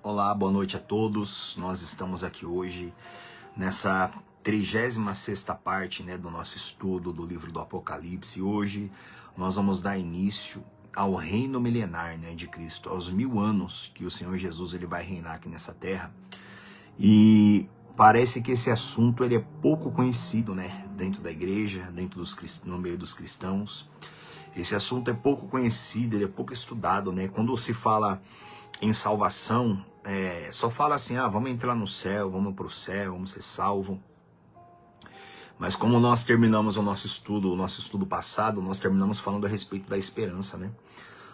Olá, boa noite a todos. Nós estamos aqui hoje nessa 36ª parte, do nosso estudo do livro do Apocalipse. Hoje nós vamos dar início ao reino milenar, de Cristo, aos 1000 anos que o Senhor Jesus ele vai reinar aqui nessa terra. E parece que esse assunto ele é pouco conhecido, dentro da igreja, no meio dos cristãos. Esse assunto é pouco conhecido, ele é pouco estudado, Quando se fala em salvação, só fala assim, vamos entrar no céu, vamos para o céu, vamos ser salvos. Mas como nós terminamos o nosso estudo passado, nós terminamos falando a respeito da esperança,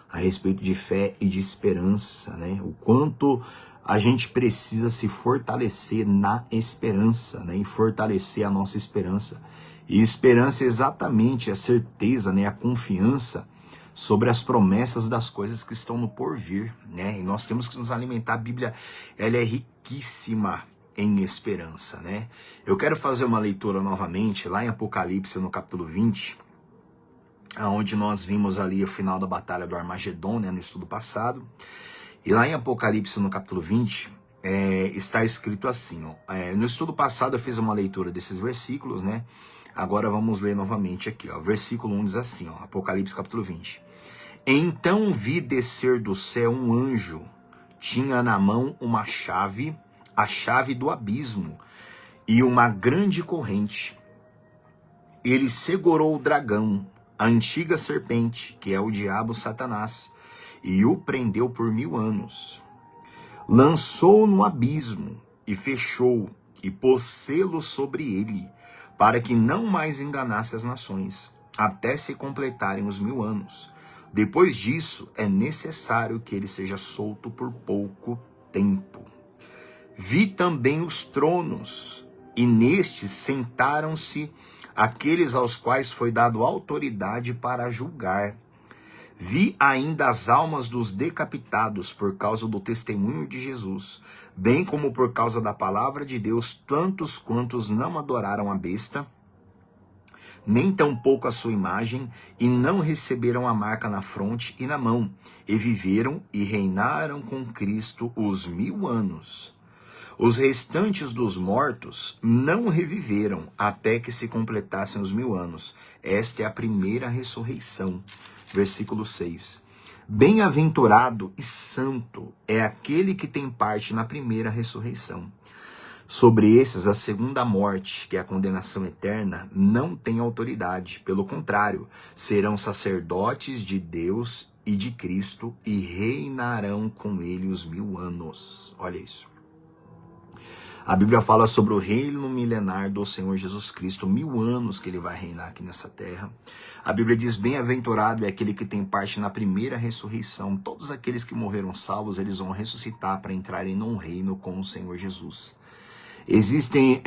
A respeito de fé e de esperança, O quanto a gente precisa se fortalecer na esperança, E fortalecer a nossa esperança. E esperança é exatamente a certeza, a confiança sobre as promessas das coisas que estão no porvir, E nós temos que nos alimentar. A Bíblia, ela é riquíssima em esperança, Eu quero fazer uma leitura novamente lá em Apocalipse, no capítulo 20, onde nós vimos ali o final da batalha do Armagedon, no estudo passado. E lá em Apocalipse, no capítulo 20, está escrito assim, no estudo passado eu fiz uma leitura desses versículos, Agora vamos ler novamente aqui, versículo 1 diz assim, Apocalipse capítulo 20. Então vi descer do céu um anjo, tinha na mão uma chave, a chave do abismo, e uma grande corrente. Ele segurou o dragão, a antiga serpente, que é o diabo Satanás, e o prendeu por 1000 anos. Lançou-o no abismo, e fechou, e pôs selo sobre ele, para que não mais enganasse as nações, até se completarem os 1000 anos. Depois disso, é necessário que ele seja solto por pouco tempo. Vi também os tronos, e nestes sentaram-se aqueles aos quais foi dado autoridade para julgar. Vi ainda as almas dos decapitados por causa do testemunho de Jesus, bem como por causa da palavra de Deus, tantos quantos não adoraram a besta, nem tampouco a sua imagem, e não receberam a marca na fronte e na mão, e viveram e reinaram com Cristo os 1000 anos. Os restantes dos mortos não reviveram até que se completassem os 1000 anos. Esta é a primeira ressurreição. Versículo 6. Bem-aventurado e santo é aquele que tem parte na primeira ressurreição. Sobre esses, a segunda morte, que é a condenação eterna, não tem autoridade. Pelo contrário, serão sacerdotes de Deus e de Cristo e reinarão com ele os 1000 anos. Olha isso. A Bíblia fala sobre o reino milenar do Senhor Jesus Cristo, 1000 anos que ele vai reinar aqui nessa terra. A Bíblia diz, bem-aventurado é aquele que tem parte na primeira ressurreição. Todos aqueles que morreram salvos, eles vão ressuscitar para entrarem num reino com o Senhor Jesus. Existem,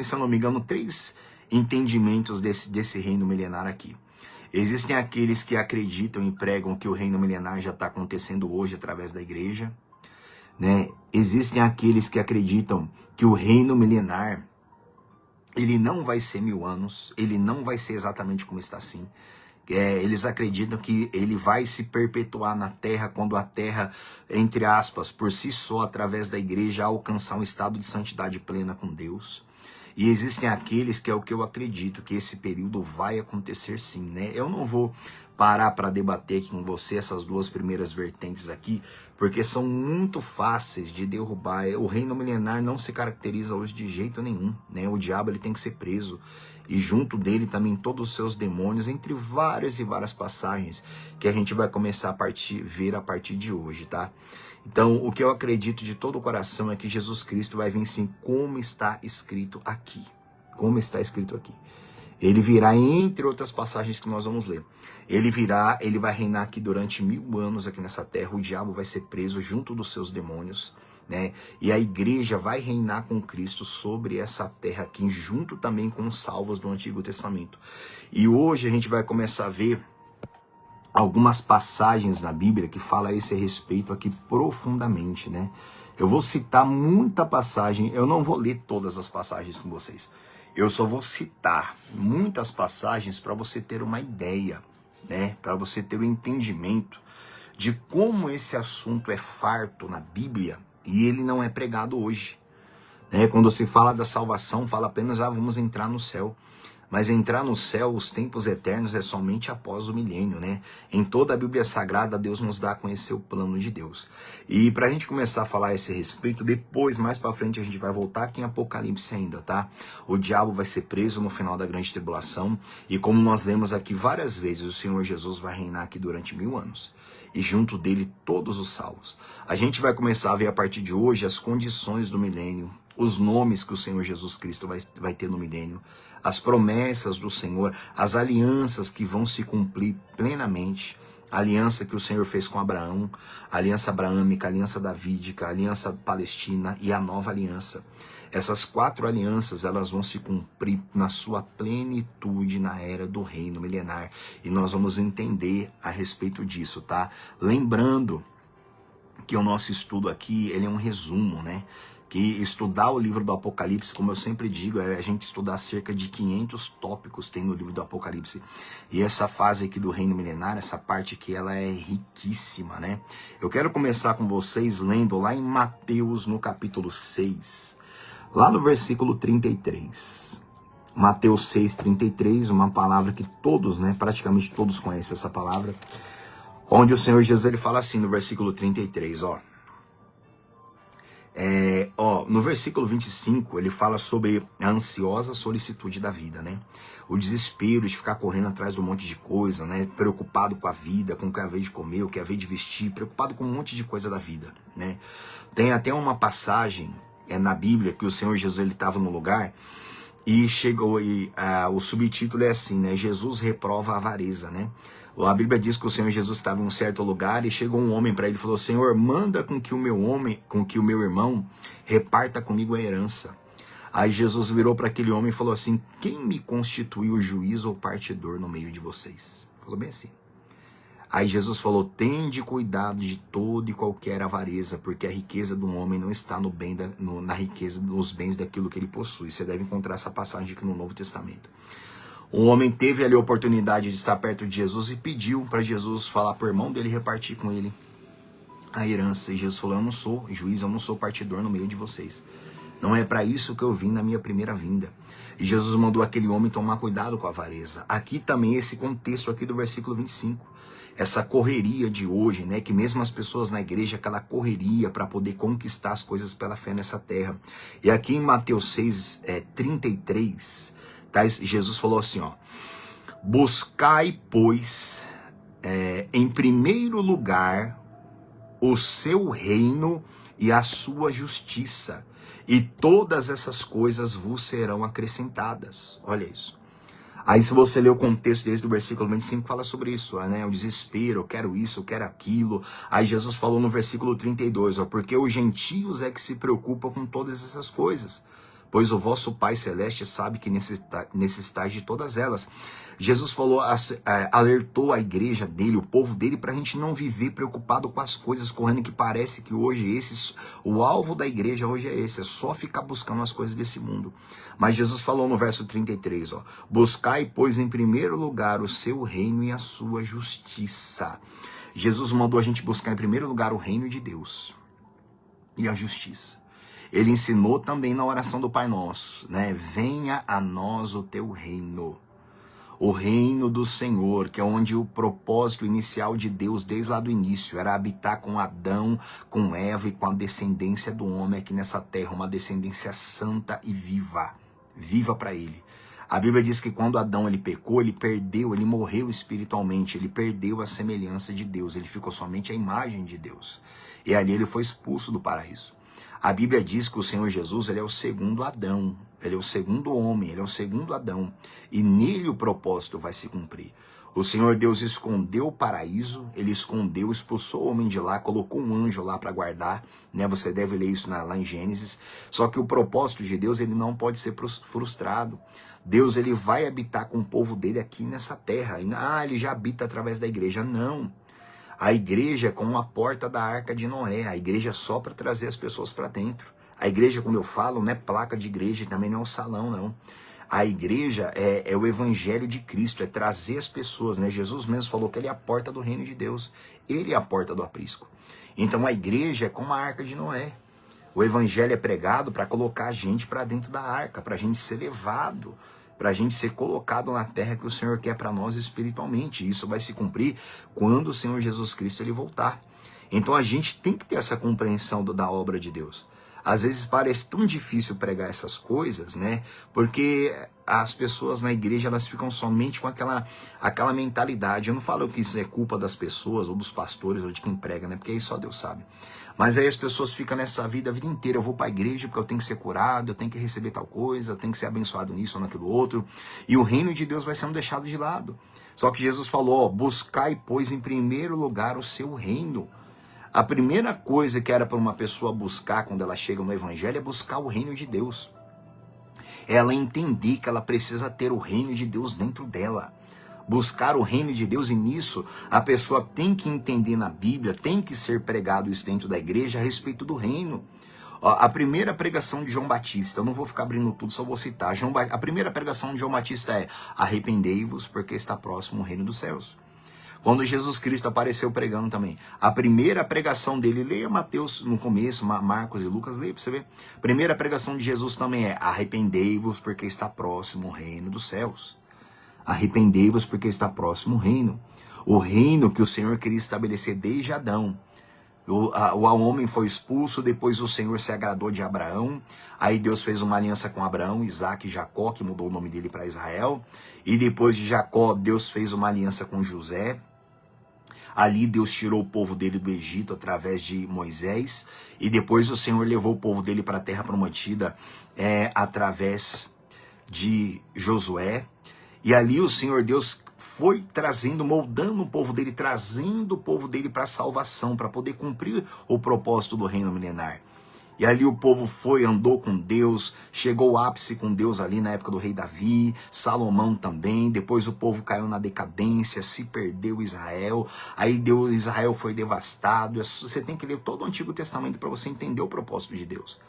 se eu não me engano, 3 entendimentos desse reino milenar aqui. Existem aqueles que acreditam e pregam que o reino milenar já está acontecendo hoje através da igreja. Existem aqueles que acreditam que o reino milenar, ele não vai ser 1000 anos, ele não vai ser exatamente como está assim. Eles acreditam que ele vai se perpetuar na terra quando a terra, entre aspas, por si só, através da igreja, alcançar um estado de santidade plena com Deus. E existem aqueles que é o que eu acredito, que esse período vai acontecer sim, Eu não vou parar para debater aqui com você essas 2 primeiras vertentes aqui, porque são muito fáceis de derrubar. O reino milenar não se caracteriza hoje de jeito nenhum, O diabo ele tem que ser preso, e junto dele também todos os seus demônios, entre várias e várias passagens que a gente vai começar a ver a partir de hoje, tá? Então, o que eu acredito de todo o coração é que Jesus Cristo vai vir sim, como está escrito aqui. Como está escrito aqui. Ele virá, entre outras passagens que nós vamos ler. Ele virá, ele vai reinar aqui durante 1000 anos aqui nessa terra. O diabo vai ser preso junto dos seus demônios, E a igreja vai reinar com Cristo sobre essa terra aqui, junto também com os salvos do Antigo Testamento. E hoje a gente vai começar a ver algumas passagens na Bíblia que falam a esse respeito aqui profundamente, Eu vou citar muita passagem, eu não vou ler todas as passagens com vocês. Eu só vou citar muitas passagens para você ter uma ideia, Para você ter um entendimento de como esse assunto é farto na Bíblia e ele não é pregado hoje. Quando se fala da salvação, fala apenas, vamos entrar no céu. Mas entrar no céu, os tempos eternos, é somente após o milênio, né? Em toda a Bíblia Sagrada, Deus nos dá a conhecer o plano de Deus. E para a gente começar a falar a esse respeito, depois, mais para frente, a gente vai voltar aqui em Apocalipse ainda, tá? O diabo vai ser preso no final da grande tribulação. E como nós lemos aqui várias vezes, o Senhor Jesus vai reinar aqui durante 1000 anos. E junto dele todos os salvos. A gente vai começar a ver a partir de hoje as condições do milênio, os nomes que o Senhor Jesus Cristo vai ter no milênio, as promessas do Senhor, as alianças que vão se cumprir plenamente, a aliança que o Senhor fez com Abraão, a aliança abraâmica, a aliança davídica, a aliança palestina e a nova aliança. Essas 4 alianças, elas vão se cumprir na sua plenitude na era do reino milenar. E nós vamos entender a respeito disso, tá? Lembrando que o nosso estudo aqui, ele é um resumo, né? Que estudar o livro do Apocalipse, como eu sempre digo, é a gente estudar cerca de 500 tópicos tem no livro do Apocalipse. E essa fase aqui do reino milenar, essa parte aqui, ela é riquíssima, né? Eu quero começar com vocês lendo lá em Mateus, no capítulo 6, lá no versículo 33. Mateus 6, 33, uma palavra que todos, né, praticamente todos conhecem essa palavra, onde o Senhor Jesus, ele fala assim no versículo 33, ó. No versículo 25, ele fala sobre a ansiosa solicitude da vida, né? O desespero de ficar correndo atrás de um monte de coisa, né? Preocupado com a vida, com o que é a vez de comer, o que é a vez de vestir, preocupado com um monte de coisa da vida, né? Tem até uma passagem na Bíblia que o Senhor Jesus, ele estava no lugar e chegou e o subtítulo é assim, né? Jesus reprova a avareza, né? A Bíblia diz que o Senhor Jesus estava em um certo lugar e chegou um homem para ele e falou: Senhor, manda com que o meu irmão reparta comigo a herança. Aí Jesus virou para aquele homem e falou assim: quem me constituiu o juiz ou partidor no meio de vocês? Falou bem assim. Aí Jesus falou: tende cuidado de toda e qualquer avareza, porque a riqueza do homem não está na riqueza dos bens daquilo que ele possui. Você deve encontrar essa passagem aqui no Novo Testamento. O homem teve ali a oportunidade de estar perto de Jesus e pediu para Jesus falar para o irmão dele repartir com ele a herança. E Jesus falou: eu não sou juiz, eu não sou partidor no meio de vocês. Não é para isso que eu vim na minha primeira vinda. E Jesus mandou aquele homem tomar cuidado com a avareza. Aqui também esse contexto aqui do versículo 25. Essa correria de hoje, né? Que mesmo as pessoas na igreja, aquela correria para poder conquistar as coisas pela fé nessa terra. E aqui em Mateus 6, 33... Jesus falou assim, ó: buscai, pois, em primeiro lugar o seu reino e a sua justiça, e todas essas coisas vos serão acrescentadas. Olha isso. Aí se você ler o contexto desde o versículo 25, fala sobre isso, né? O desespero, eu quero isso, eu quero aquilo. Aí Jesus falou no versículo 32, ó: porque os gentios é que se preocupam com todas essas coisas, pois o vosso Pai Celeste sabe que necessitais de todas elas. Jesus falou, alertou a igreja dele, o povo dele, para a gente não viver preocupado com as coisas correndo, que parece que hoje o alvo da igreja hoje é esse, é só ficar buscando as coisas desse mundo. Mas Jesus falou no verso 33, ó: buscai, pois, em primeiro lugar o seu reino e a sua justiça. Jesus mandou a gente buscar em primeiro lugar o reino de Deus e a justiça. Ele ensinou também na oração do Pai Nosso, né? Venha a nós o teu reino. O reino do Senhor, que é onde o propósito inicial de Deus, desde lá do início, era habitar com Adão, com Eva e com a descendência do homem aqui nessa terra, uma descendência santa e viva, viva para ele. A Bíblia diz que quando Adão ele pecou, ele morreu espiritualmente, ele perdeu a semelhança de Deus, ele ficou somente a imagem de Deus. E ali ele foi expulso do paraíso. A Bíblia diz que o Senhor Jesus, ele é o segundo Adão, ele é o segundo homem, ele é o segundo Adão, e nele o propósito vai se cumprir. O Senhor Deus escondeu o paraíso, ele escondeu, expulsou o homem de lá, colocou um anjo lá para guardar, né? Você deve ler isso lá em Gênesis. Só que o propósito de Deus, ele não pode ser frustrado. Deus, ele vai habitar com o povo dele aqui nessa terra. Ele já habita através da igreja. Não. A igreja é como a porta da arca de Noé. A igreja é só para trazer as pessoas para dentro. A igreja, como eu falo, não é placa de igreja, também não é um salão, não. A igreja é o evangelho de Cristo, é trazer as pessoas, né? Jesus mesmo falou que ele é a porta do reino de Deus, ele é a porta do aprisco. Então a igreja é como a arca de Noé. O evangelho é pregado para colocar a gente para dentro da arca, para a gente ser levado, para a gente ser colocado na terra que o Senhor quer para nós espiritualmente. Isso vai se cumprir quando o Senhor Jesus Cristo ele voltar. Então a gente tem que ter essa compreensão da obra de Deus. Às vezes parece tão difícil pregar essas coisas, né? Porque as pessoas na igreja, elas ficam somente com aquela mentalidade. Eu não falo que isso é culpa das pessoas, ou dos pastores, ou de quem prega, né? Porque aí só Deus sabe. Mas aí as pessoas ficam nessa vida a vida inteira. Eu vou para a igreja porque eu tenho que ser curado, eu tenho que receber tal coisa, eu tenho que ser abençoado nisso ou naquilo outro. E o reino de Deus vai sendo deixado de lado. Só que Jesus falou, ó, buscai, pois, em primeiro lugar o seu reino. A primeira coisa que era para uma pessoa buscar quando ela chega no evangelho é buscar o reino de Deus. Ela entender que ela precisa ter o reino de Deus dentro dela. Buscar o reino de Deus, e nisso a pessoa tem que entender na Bíblia, tem que ser pregado isso dentro da igreja a respeito do reino. A primeira pregação de João Batista, eu não vou ficar abrindo tudo, só vou citar. A primeira pregação de João Batista é: arrependei-vos porque está próximo o reino dos céus. Quando Jesus Cristo apareceu pregando também, a primeira pregação dele, leia Mateus no começo, Marcos e Lucas, leia para você ver. A primeira pregação de Jesus também é: arrependei-vos porque está próximo o reino dos céus. Arrependei-vos porque está próximo o reino. O reino que o Senhor queria estabelecer desde Adão. O homem foi expulso, depois o Senhor se agradou de Abraão, aí Deus fez uma aliança com Abraão, Isaac e Jacó, que mudou o nome dele para Israel, e depois de Jacó, Deus fez uma aliança com José. Ali Deus tirou o povo dele do Egito através de Moisés, e depois o Senhor levou o povo dele para a terra prometida através de Josué. E ali o Senhor Deus foi trazendo, moldando o povo dele, trazendo o povo dele para a salvação, para poder cumprir o propósito do reino milenar. E ali o povo foi, andou com Deus, chegou ao ápice com Deus ali na época do rei Davi, Salomão também. Depois o povo caiu na decadência, se perdeu Israel. Aí Israel foi devastado. Você tem que ler todo o Antigo Testamento para você entender o propósito de Deus.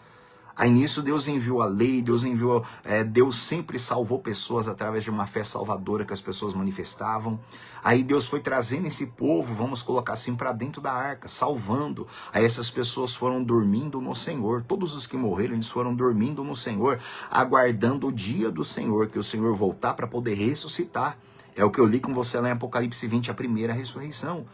Aí nisso Deus enviou a lei, Deus sempre salvou pessoas através de uma fé salvadora que as pessoas manifestavam. Aí Deus foi trazendo esse povo, vamos colocar assim, para dentro da arca, salvando. Aí essas pessoas foram dormindo no Senhor. Todos os que morreram, eles foram dormindo no Senhor, aguardando o dia do Senhor, que o Senhor voltar para poder ressuscitar. É o que eu li com você lá em Apocalipse 20, a primeira ressurreição.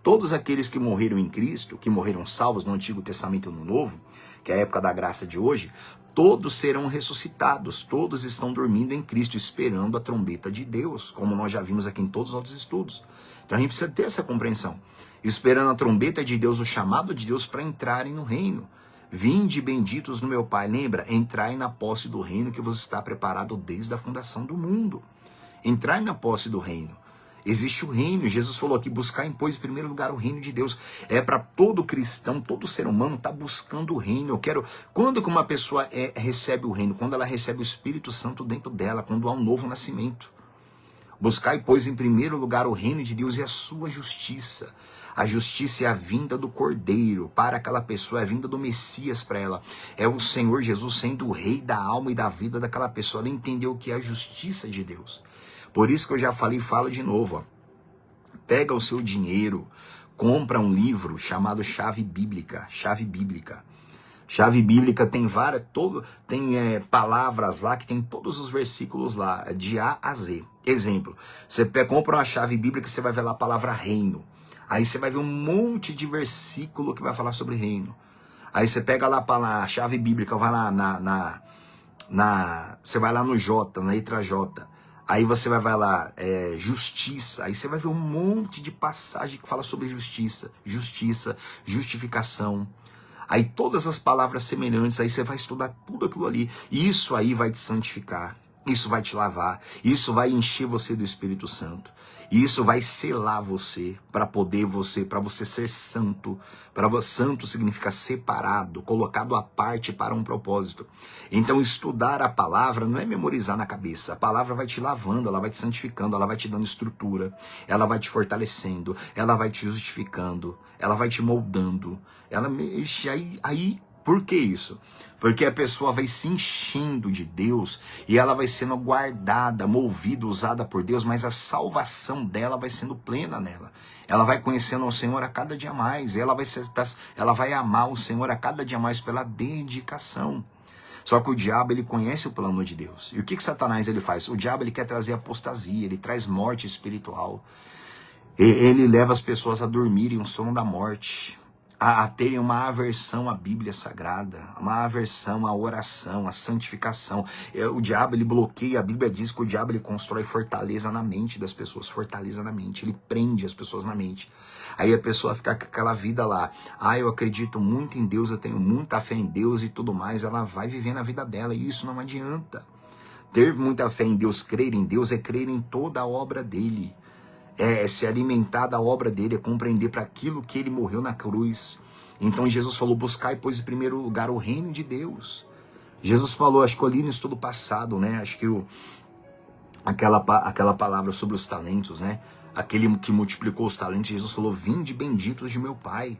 Todos aqueles que morreram em Cristo, que morreram salvos no Antigo Testamento e no Novo, que é a época da graça de hoje, todos serão ressuscitados, todos estão dormindo em Cristo, esperando a trombeta de Deus, como nós já vimos aqui em todos os outros estudos. Então a gente precisa ter essa compreensão, esperando a trombeta de Deus, o chamado de Deus para entrarem no reino. Vinde benditos no meu Pai, lembra? Entrai na posse do reino que vos está preparado desde a fundação do mundo. Entrai na posse do reino. Existe o reino, Jesus falou aqui, buscar em pois em primeiro lugar o reino de Deus. É para todo cristão, todo ser humano tá buscando o reino. Quando que uma pessoa recebe o reino? Quando ela recebe o Espírito Santo dentro dela, quando há um novo nascimento. Buscai, pois, em primeiro lugar o reino de Deus e a sua justiça. A justiça é a vinda do Cordeiro para aquela pessoa, é a vinda do Messias para ela. É o Senhor Jesus sendo o rei da alma e da vida daquela pessoa. Ela entendeu o que é a justiça de Deus. Por isso que eu já falei e falo de novo. Ó. Pega o seu dinheiro, compra um livro chamado Chave Bíblica. Chave Bíblica. Chave Bíblica tem palavras lá que tem todos os versículos lá, de A a Z. Exemplo, você compra uma chave bíblica e você vai ver lá a palavra reino. Aí você vai ver um monte de versículo que vai falar sobre reino. Aí você pega lá a chave bíblica, vai lá você vai lá no J, na letra J. Aí você vai lá, justiça. Aí você vai ver um monte de passagem que fala sobre justiça, justificação. Aí todas as palavras semelhantes, aí você vai estudar tudo aquilo ali. E isso aí vai te santificar, isso vai te lavar, isso vai encher você do Espírito Santo. E isso vai selar você, para você ser santo. Santo significa separado, colocado à parte para um propósito. Então estudar a palavra não é memorizar na cabeça. A palavra vai te lavando, ela vai te santificando, ela vai te dando estrutura, ela vai te fortalecendo, ela vai te justificando, ela vai te moldando. Aí Por que isso? Porque a pessoa vai se enchendo de Deus e ela vai sendo guardada, movida, usada por Deus, mas a salvação dela vai sendo plena nela. Ela vai conhecendo o Senhor a cada dia mais, ela vai amar o Senhor a cada dia mais pela dedicação. Só que o diabo, ele conhece o plano de Deus. E o que Satanás ele faz? O diabo, ele quer trazer apostasia, ele traz morte espiritual. Ele leva as pessoas a dormirem um sono da morte, a terem uma aversão à Bíblia Sagrada, uma aversão à oração, à santificação. O diabo, ele bloqueia, a Bíblia diz que o diabo, ele constrói fortaleza na mente das pessoas, fortaleza na mente, ele prende as pessoas na mente. Aí a pessoa fica com aquela vida lá, eu acredito muito em Deus, eu tenho muita fé em Deus e tudo mais, ela vai vivendo a vida dela, e isso não adianta. Ter muita fé em Deus, crer em Deus, é crer em toda a obra dele. É se alimentar da obra dele, é compreender para aquilo que ele morreu na cruz. Então Jesus falou, buscai, pois, em primeiro lugar o reino de Deus. Jesus falou, acho que eu li no estudo passado, né? Acho que aquela palavra sobre os talentos, né? Aquele que multiplicou os talentos, Jesus falou, vinde benditos de meu Pai,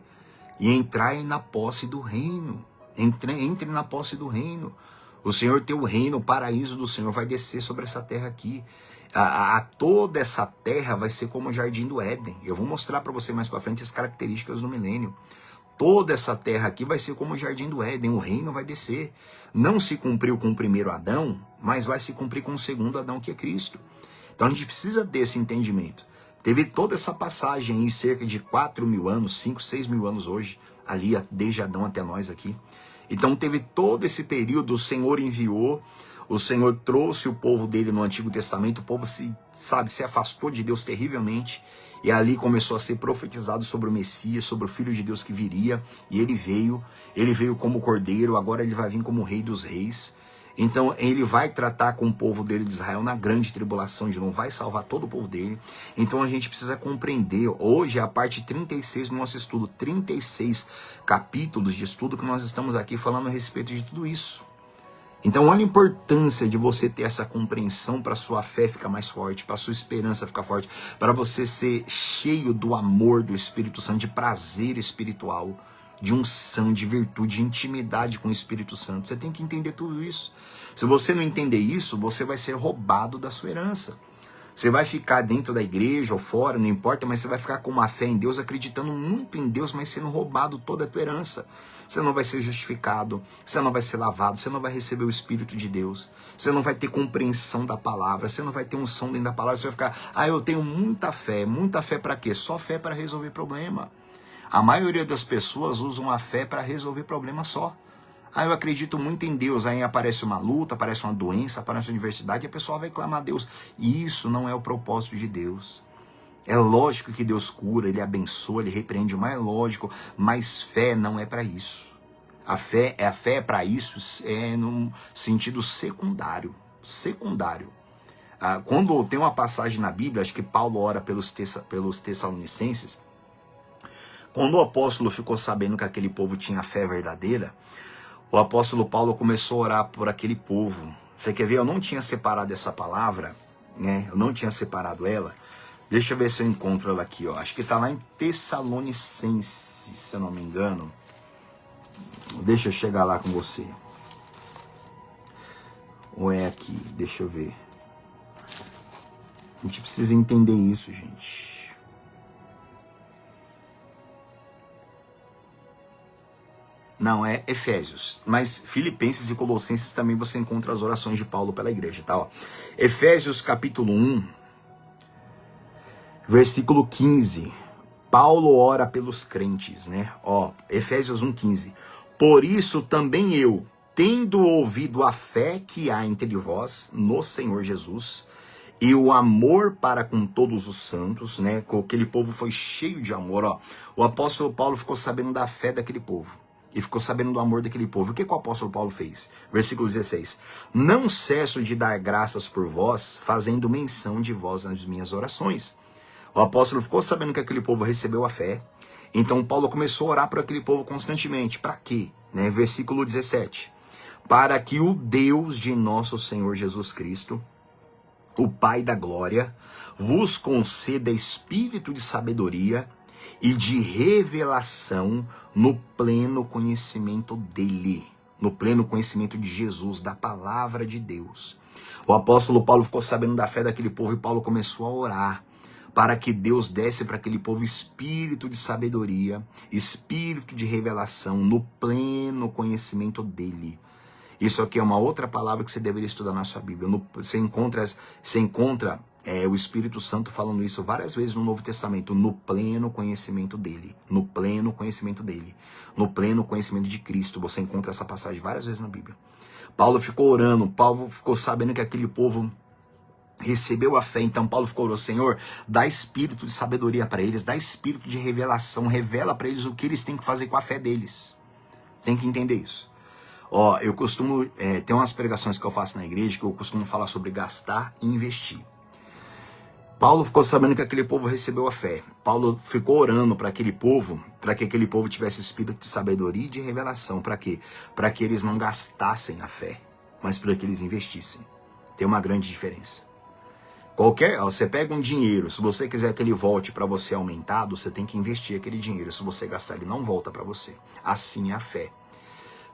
e entrai na posse do reino. Entre na posse do reino. O Senhor tem o reino, o paraíso do Senhor vai descer sobre essa terra aqui. Toda essa terra vai ser como o jardim do Éden. Eu vou mostrar para você mais para frente as características do milênio. Toda essa terra aqui vai ser como o jardim do Éden. O reino vai descer. Não se cumpriu com o primeiro Adão, mas vai se cumprir com o segundo Adão, que é Cristo. Então a gente precisa desse entendimento. Teve toda essa passagem aí, cerca de 4.000 anos, 5, 6 mil anos hoje, ali desde Adão até nós aqui. Então teve todo esse período, o Senhor enviou, o Senhor trouxe o povo dele no Antigo Testamento, o povo se afastou de Deus terrivelmente, e ali começou a ser profetizado sobre o Messias, sobre o Filho de Deus que viria, e ele veio como Cordeiro, agora ele vai vir como Rei dos Reis. Então ele vai tratar com o povo dele de Israel na grande tribulação, de novo, vai salvar todo o povo dele. Então a gente precisa compreender, hoje é a parte 36 do nosso estudo, 36 capítulos de estudo que nós estamos aqui falando a respeito de tudo isso. Então olha a importância de você ter essa compreensão para sua fé ficar mais forte, para sua esperança ficar forte, para você ser cheio do amor do Espírito Santo, de prazer espiritual, de unção, de virtude, de intimidade com o Espírito Santo. Você tem que entender tudo isso. Se você não entender isso, você vai ser roubado da sua herança. Você vai ficar dentro da igreja ou fora, não importa, mas você vai ficar com uma fé em Deus, acreditando muito em Deus, mas sendo roubado toda a tua herança. Você não vai ser justificado, você não vai ser lavado, você não vai receber o Espírito de Deus, você não vai ter compreensão da palavra, você não vai ter unção dentro da palavra, você vai ficar, eu tenho muita fé para quê? Só fé para resolver problema. A maioria das pessoas usam a fé para resolver problema só. Eu acredito muito em Deus, aí aparece uma luta, aparece uma doença, aparece uma adversidade, e a pessoa vai clamar a Deus. E isso não é o propósito de Deus. É lógico que Deus cura, Ele abençoa, Ele repreende, mas é lógico, mas fé não é para isso. A fé é para isso, é num sentido secundário. Quando tem uma passagem na Bíblia, acho que Paulo ora pelos Tessalonicenses. Quando o apóstolo ficou sabendo que aquele povo tinha fé verdadeira, o apóstolo Paulo começou a orar por aquele povo. Você quer ver? Eu não tinha separado essa palavra, né? Eu não tinha separado ela. Deixa eu ver se eu encontro ela aqui, ó. Acho que está lá em Tessalonicenses, se eu não me engano. Deixa eu chegar lá com você. Ou é aqui? Deixa eu ver. A gente precisa entender isso, gente. Não, é Efésios. Mas Filipenses e Colossenses também você encontra as orações de Paulo pela igreja, tá? Ó. Efésios capítulo 1, versículo 15. Paulo ora pelos crentes, né? Ó, Efésios 1,15. Por isso também eu, tendo ouvido a fé que há entre vós no Senhor Jesus, e o amor para com todos os santos, né? Aquele povo foi cheio de amor, ó. O apóstolo Paulo ficou sabendo da fé daquele povo. E ficou sabendo do amor daquele povo. O que o apóstolo Paulo fez? Versículo 16. Não cesso de dar graças por vós, fazendo menção de vós nas minhas orações. O apóstolo ficou sabendo que aquele povo recebeu a fé. Então Paulo começou a orar por aquele povo constantemente. Para quê? Né? Versículo 17. Para que o Deus de nosso Senhor Jesus Cristo, o Pai da glória, vos conceda espírito de sabedoria e de revelação no pleno conhecimento dele, no pleno conhecimento de Jesus, da palavra de Deus. O apóstolo Paulo ficou sabendo da fé daquele povo e Paulo começou a orar para que Deus desse para aquele povo espírito de sabedoria, espírito de revelação no pleno conhecimento dele. Isso aqui é uma outra palavra que você deveria estudar na sua Bíblia. Você encontra o Espírito Santo falando isso várias vezes no Novo Testamento, no pleno conhecimento dele, no pleno conhecimento dele, no pleno conhecimento de Cristo. Você encontra essa passagem várias vezes na Bíblia. Paulo ficou orando, Paulo ficou sabendo que aquele povo recebeu a fé, então Paulo ficou orando: Senhor, dá espírito de sabedoria para eles, dá espírito de revelação, revela para eles o que eles têm que fazer com a fé deles. Tem que entender isso. Eu costumo, tem umas pregações que eu faço na igreja que eu costumo falar sobre gastar e investir. Paulo ficou sabendo que aquele povo recebeu a fé. Paulo ficou orando para aquele povo, para que aquele povo tivesse espírito de sabedoria e de revelação. Para quê? Para que eles não gastassem a fé, mas para que eles investissem. Tem uma grande diferença. Você pega um dinheiro, se você quiser que ele volte para você aumentado, você tem que investir aquele dinheiro. Se você gastar, ele não volta para você. Assim é a fé.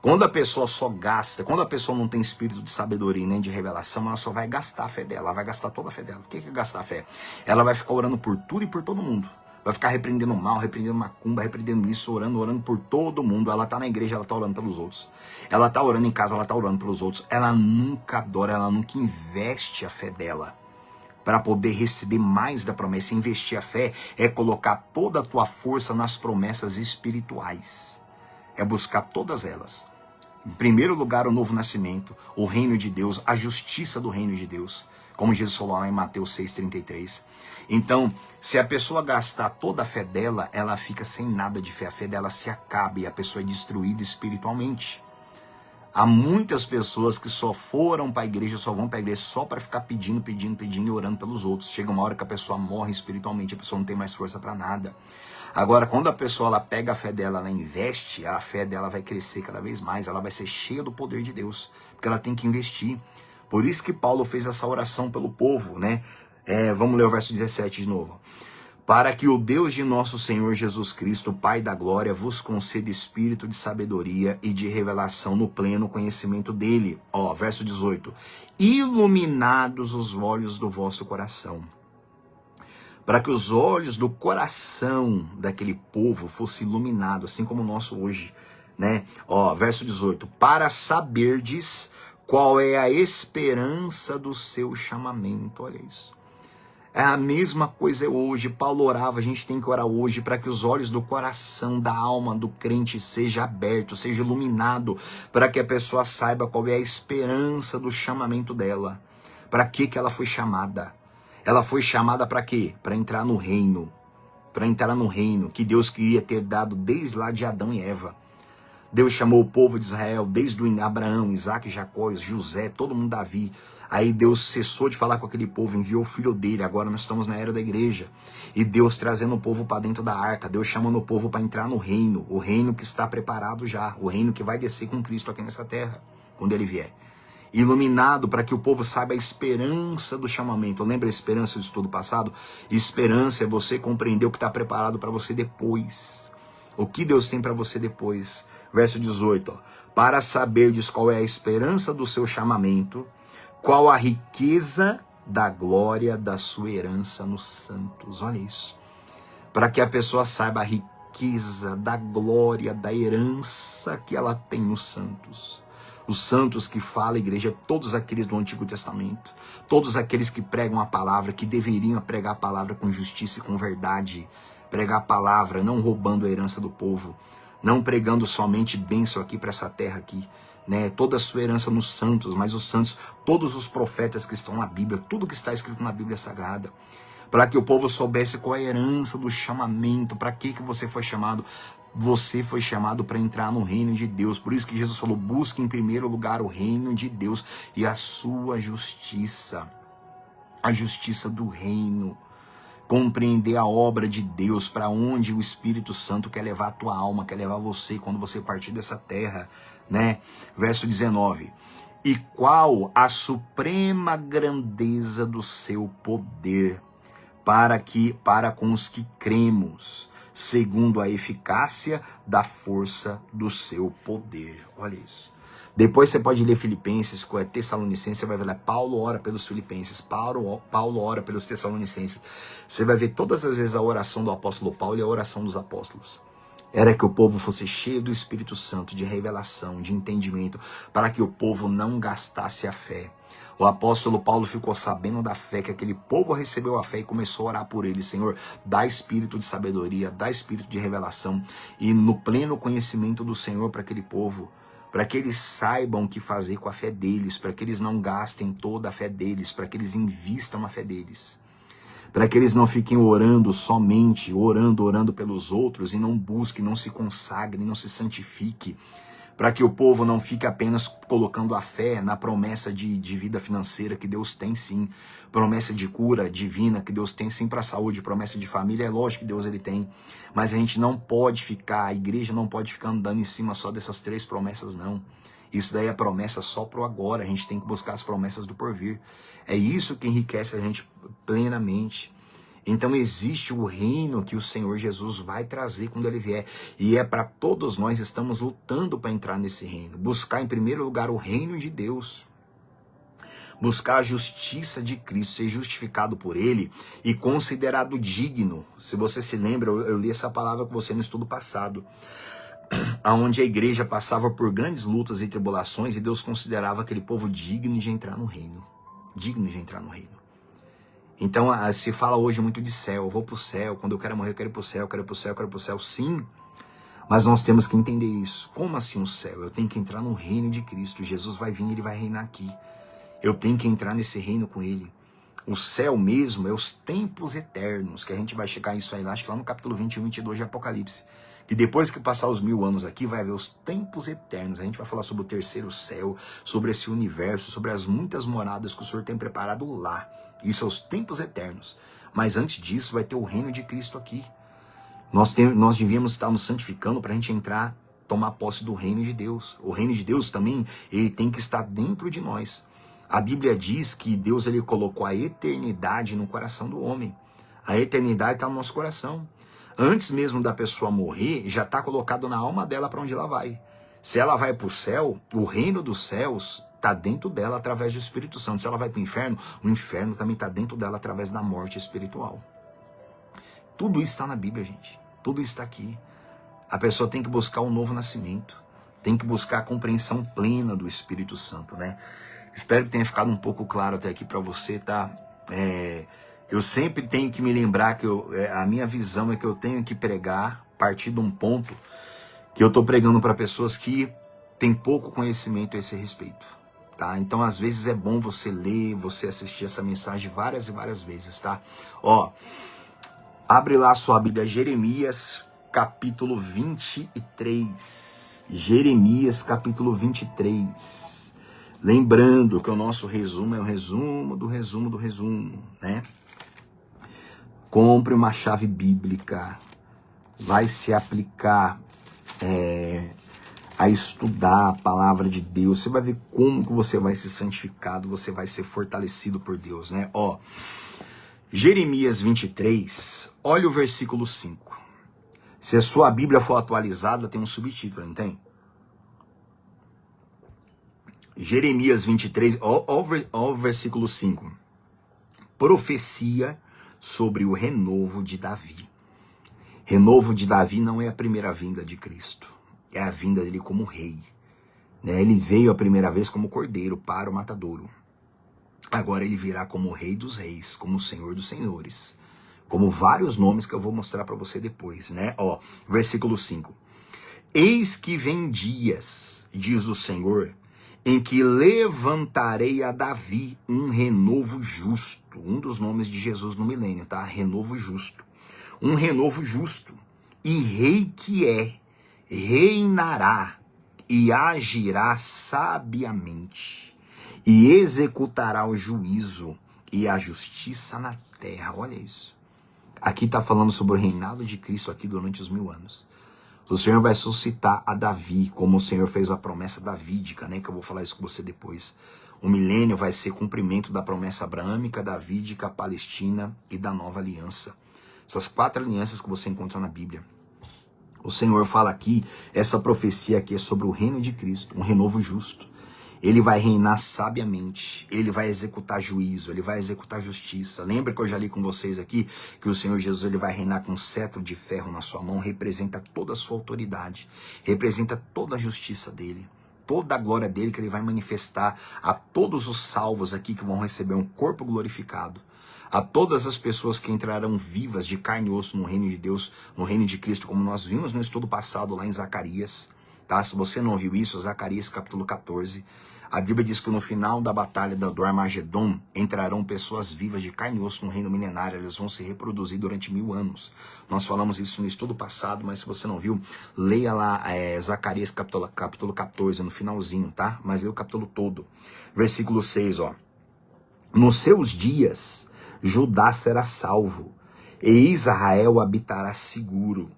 Quando a pessoa só gasta, quando a pessoa não tem espírito de sabedoria nem de revelação, ela só vai gastar a fé dela, ela vai gastar toda a fé dela. O que é gastar a fé? Ela vai ficar orando por tudo e por todo mundo. Vai ficar repreendendo o mal, repreendendo macumba, repreendendo isso, orando por todo mundo. Ela tá na igreja, ela tá orando pelos outros. Ela tá orando em casa, ela tá orando pelos outros. Ela nunca adora, ela nunca investe a fé dela para poder receber mais da promessa. Investir a fé é colocar toda a tua força nas promessas espirituais. É buscar todas elas. Em primeiro lugar, o novo nascimento, o reino de Deus, a justiça do reino de Deus, como Jesus falou lá em Mateus 6,33. Então, se a pessoa gastar toda a fé dela, ela fica sem nada de fé. A fé dela se acaba e a pessoa é destruída espiritualmente. Há muitas pessoas que só foram para a igreja, só vão para a igreja só para ficar pedindo e orando pelos outros. Chega uma hora que a pessoa morre espiritualmente, a pessoa não tem mais força para nada. Agora, quando a pessoa ela pega a fé dela, ela investe, a fé dela vai crescer cada vez mais, ela vai ser cheia do poder de Deus, porque ela tem que investir. Por isso que Paulo fez essa oração pelo povo, né? Vamos ler o verso 17 de novo. Para que o Deus de nosso Senhor Jesus Cristo, Pai da glória, vos conceda espírito de sabedoria e de revelação no pleno conhecimento dele. Verso 18. Iluminados os olhos do vosso coração, para que os olhos do coração daquele povo fossem iluminados, assim como o nosso hoje, né? Verso 18. Para saberdes qual é a esperança do seu chamamento. Olha isso. É a mesma coisa hoje. Paulo orava, a gente tem que orar hoje para que os olhos do coração, da alma do crente seja aberto, seja iluminado, para que a pessoa saiba qual é a esperança do chamamento dela. Para que ela foi chamada? Ela foi chamada para quê? Para entrar no reino. Para entrar no reino que Deus queria ter dado desde lá de Adão e Eva. Deus chamou o povo de Israel desde Abraão, Isaac, Jacó, José, todo mundo, Davi. Aí Deus cessou de falar com aquele povo, enviou o filho dele. Agora nós estamos na era da igreja. E Deus trazendo o povo para dentro da arca. Deus chamando o povo para entrar no reino. O reino que está preparado já. O reino que vai descer com Cristo aqui nessa terra, quando ele vier. Iluminado para que o povo saiba a esperança do chamamento. Lembra a esperança do estudo passado? Esperança é você compreender o que está preparado para você depois. O que Deus tem para você depois. Verso 18. Para saberdes qual é a esperança do seu chamamento, qual a riqueza da glória da sua herança nos santos. Olha isso. Para que a pessoa saiba a riqueza da glória da herança que ela tem nos santos. Os santos que fala a igreja, todos aqueles do Antigo Testamento, todos aqueles que pregam a palavra, que deveriam pregar a palavra com justiça e com verdade, pregar a palavra, não roubando a herança do povo, não pregando somente bênção aqui para essa terra aqui, né? Toda a sua herança nos santos, mas os santos, todos os profetas que estão na Bíblia, tudo que está escrito na Bíblia Sagrada, para que o povo soubesse qual é a herança do chamamento, para que você foi chamado. Você foi chamado para entrar no reino de Deus. Por isso que Jesus falou, busque em primeiro lugar o reino de Deus e a sua justiça. A justiça do reino. Compreender a obra de Deus, para onde o Espírito Santo quer levar a tua alma, quer levar você quando você partir dessa terra, né? Verso 19. E qual a suprema grandeza do seu poder para com os que cremos, segundo a eficácia da força do seu poder. Olha isso. Depois você pode ler Filipenses, Tessalonicenses, você vai ver lá, Paulo ora pelos Filipenses, Paulo ora pelos Tessalonicenses. Você vai ver todas as vezes a oração do apóstolo Paulo e a oração dos apóstolos. Era que o povo fosse cheio do Espírito Santo, de revelação, de entendimento, para que o povo não gastasse a fé. O apóstolo Paulo ficou sabendo da fé, que aquele povo recebeu a fé e começou a orar por ele. Senhor, dá espírito de sabedoria, dá espírito de revelação e no pleno conhecimento do Senhor para aquele povo, para que eles saibam o que fazer com a fé deles, para que eles não gastem toda a fé deles, para que eles invistam a fé deles. Para que eles não fiquem orando somente, orando pelos outros e não busquem, não se consagrem, não se santifiquem. Para que o povo não fique apenas colocando a fé na promessa de vida financeira que Deus tem sim, promessa de cura divina que Deus tem sim para a saúde, promessa de família, é lógico que Deus ele tem, mas a gente não pode ficar, a igreja não pode ficar andando em cima só dessas 3 promessas não. Isso daí é promessa só pro agora, a gente tem que buscar as promessas do porvir. É isso que enriquece a gente plenamente. Então existe o reino que o Senhor Jesus vai trazer quando ele vier. E é para todos nós, estamos lutando para entrar nesse reino. Buscar em primeiro lugar o reino de Deus. Buscar a justiça de Cristo, ser justificado por ele e considerado digno. Se você se lembra, eu li essa palavra com você no estudo passado. Onde a igreja passava por grandes lutas e tribulações e Deus considerava aquele povo digno de entrar no reino. Digno de entrar no reino. Então se fala hoje muito de céu, eu vou pro céu, quando eu quero morrer eu quero ir pro céu, eu quero ir pro céu, eu quero ir pro céu, sim. Mas nós temos que entender isso. Como assim o céu? Eu tenho que entrar no reino de Cristo, Jesus vai vir, ele vai reinar aqui. Eu tenho que entrar nesse reino com ele. O céu mesmo é os tempos eternos, que a gente vai chegar isso aí lá, acho que lá no capítulo 21 e 22 de Apocalipse. Que depois que passar os 1000 anos aqui, vai haver os tempos eternos. A gente vai falar sobre o terceiro céu, sobre esse universo, sobre as muitas moradas que o Senhor tem preparado lá. Isso é os tempos eternos. Mas antes disso vai ter o reino de Cristo aqui. Nós devíamos estar nos santificando para a gente entrar, tomar posse do reino de Deus. O reino de Deus também, ele tem que estar dentro de nós. A Bíblia diz que Deus ele colocou a eternidade no coração do homem. A eternidade está no nosso coração. Antes mesmo da pessoa morrer, já está colocado na alma dela para onde ela vai. Se ela vai para o céu, o reino dos céus está dentro dela através do Espírito Santo. Se ela vai para o inferno também está dentro dela através da morte espiritual. Tudo isso está na Bíblia, gente. Tudo isso está aqui. A pessoa tem que buscar um novo nascimento. Tem que buscar a compreensão plena do Espírito Santo, né? Espero que tenha ficado um pouco claro até aqui para você, tá? Eu sempre tenho que me lembrar que a minha visão é que eu tenho que pregar a partir de um ponto que eu estou pregando para pessoas que têm pouco conhecimento a esse respeito. Tá? Então, às vezes é bom você ler, você assistir essa mensagem várias e várias vezes, tá? Ó, abre lá a sua Bíblia, Jeremias, capítulo 23. Jeremias, capítulo 23. Lembrando que o nosso resumo é o resumo do resumo do resumo, né? Compre uma chave bíblica, vai se aplicar a estudar a palavra de Deus, você vai ver como que você vai ser santificado, você vai ser fortalecido por Deus, né? Ó, Jeremias 23, olha o versículo 5. Se a sua Bíblia for atualizada, tem um subtítulo, não tem? Jeremias 23, ó o versículo 5. Profecia sobre o renovo de Davi. Renovo de Davi não é a primeira vinda de Cristo. É a vinda dele como rei. Né? Ele veio a primeira vez como cordeiro para o matadouro. Agora ele virá como rei dos reis, como senhor dos senhores. Como vários nomes que eu vou mostrar para você depois, né? Ó, versículo 5. Eis que vem dias, diz o Senhor, em que levantarei a Davi um renovo justo. Um dos nomes de Jesus no milênio, tá? Renovo justo. Um renovo justo. E rei que reinará e agirá sabiamente. E executará o juízo e a justiça na terra. Olha isso. Aqui está falando sobre o reinado de Cristo aqui durante os 1000 anos. O Senhor vai suscitar a Davi, como o Senhor fez a promessa davídica, né? Que eu vou falar isso com você depois. O milênio vai ser cumprimento da promessa abraâmica, davídica, palestina e da nova aliança. Essas 4 alianças que você encontra na Bíblia. O Senhor fala aqui, essa profecia aqui é sobre o reino de Cristo, um renovo justo. Ele vai reinar sabiamente, ele vai executar juízo, ele vai executar justiça. Lembra que eu já li com vocês aqui que o Senhor Jesus ele vai reinar com um cetro de ferro na sua mão, representa toda a sua autoridade, representa toda a justiça dele, toda a glória dele que ele vai manifestar a todos os salvos aqui que vão receber um corpo glorificado, a todas as pessoas que entrarão vivas de carne e osso no reino de Deus, no reino de Cristo, como nós vimos no estudo passado lá em Zacarias. Tá? Se você não viu isso, Zacarias capítulo 14, a Bíblia diz que no final da batalha do Armagedon entrarão pessoas vivas de carne e osso no reino milenário, eles vão se reproduzir durante 1000 anos. Nós falamos isso no estudo passado, mas se você não viu, leia lá Zacarias capítulo 14, no finalzinho, tá? Mas leia o capítulo todo. Versículo 6, ó. Nos seus dias, Judá será salvo, e Israel habitará seguro.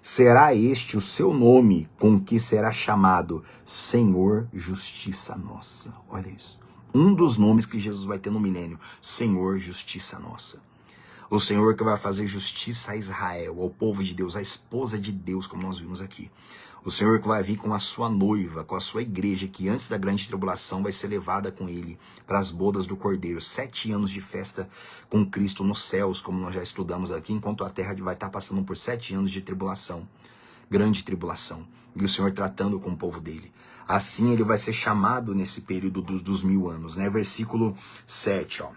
Será este o seu nome com que será chamado Senhor Justiça Nossa. Olha isso. Um dos nomes que Jesus vai ter no milênio, Senhor Justiça Nossa. O Senhor que vai fazer justiça a Israel, ao povo de Deus, a esposa de Deus, como nós vimos aqui. O Senhor que vai vir com a sua noiva, com a sua igreja, que antes da grande tribulação vai ser levada com ele para as bodas do Cordeiro. 7 anos de festa com Cristo nos céus, como nós já estudamos aqui, enquanto a terra vai estar passando por 7 anos de tribulação, grande tribulação. E o Senhor tratando com o povo dele. Assim ele vai ser chamado nesse período dos 1000 anos, né? Versículo 7, ó.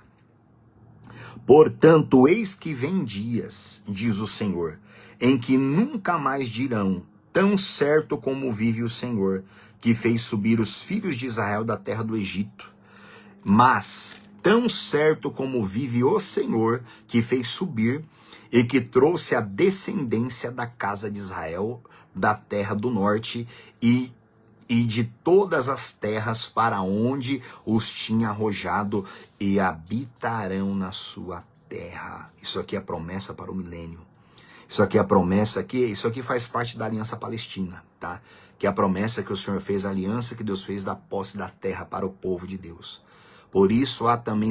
Portanto, eis que vem dias, diz o Senhor, em que nunca mais dirão, tão certo como vive o Senhor, que fez subir os filhos de Israel da terra do Egito. Mas, tão certo como vive o Senhor, que fez subir e que trouxe a descendência da casa de Israel, da terra do norte e de todas as terras para onde os tinha arrojado, e habitarão na sua terra. Isso aqui é promessa para o milênio. Isso aqui é a promessa aqui, isso aqui faz parte da aliança palestina, tá? Que é a promessa que o Senhor fez, a aliança que Deus fez da posse da terra para o povo de Deus. Por isso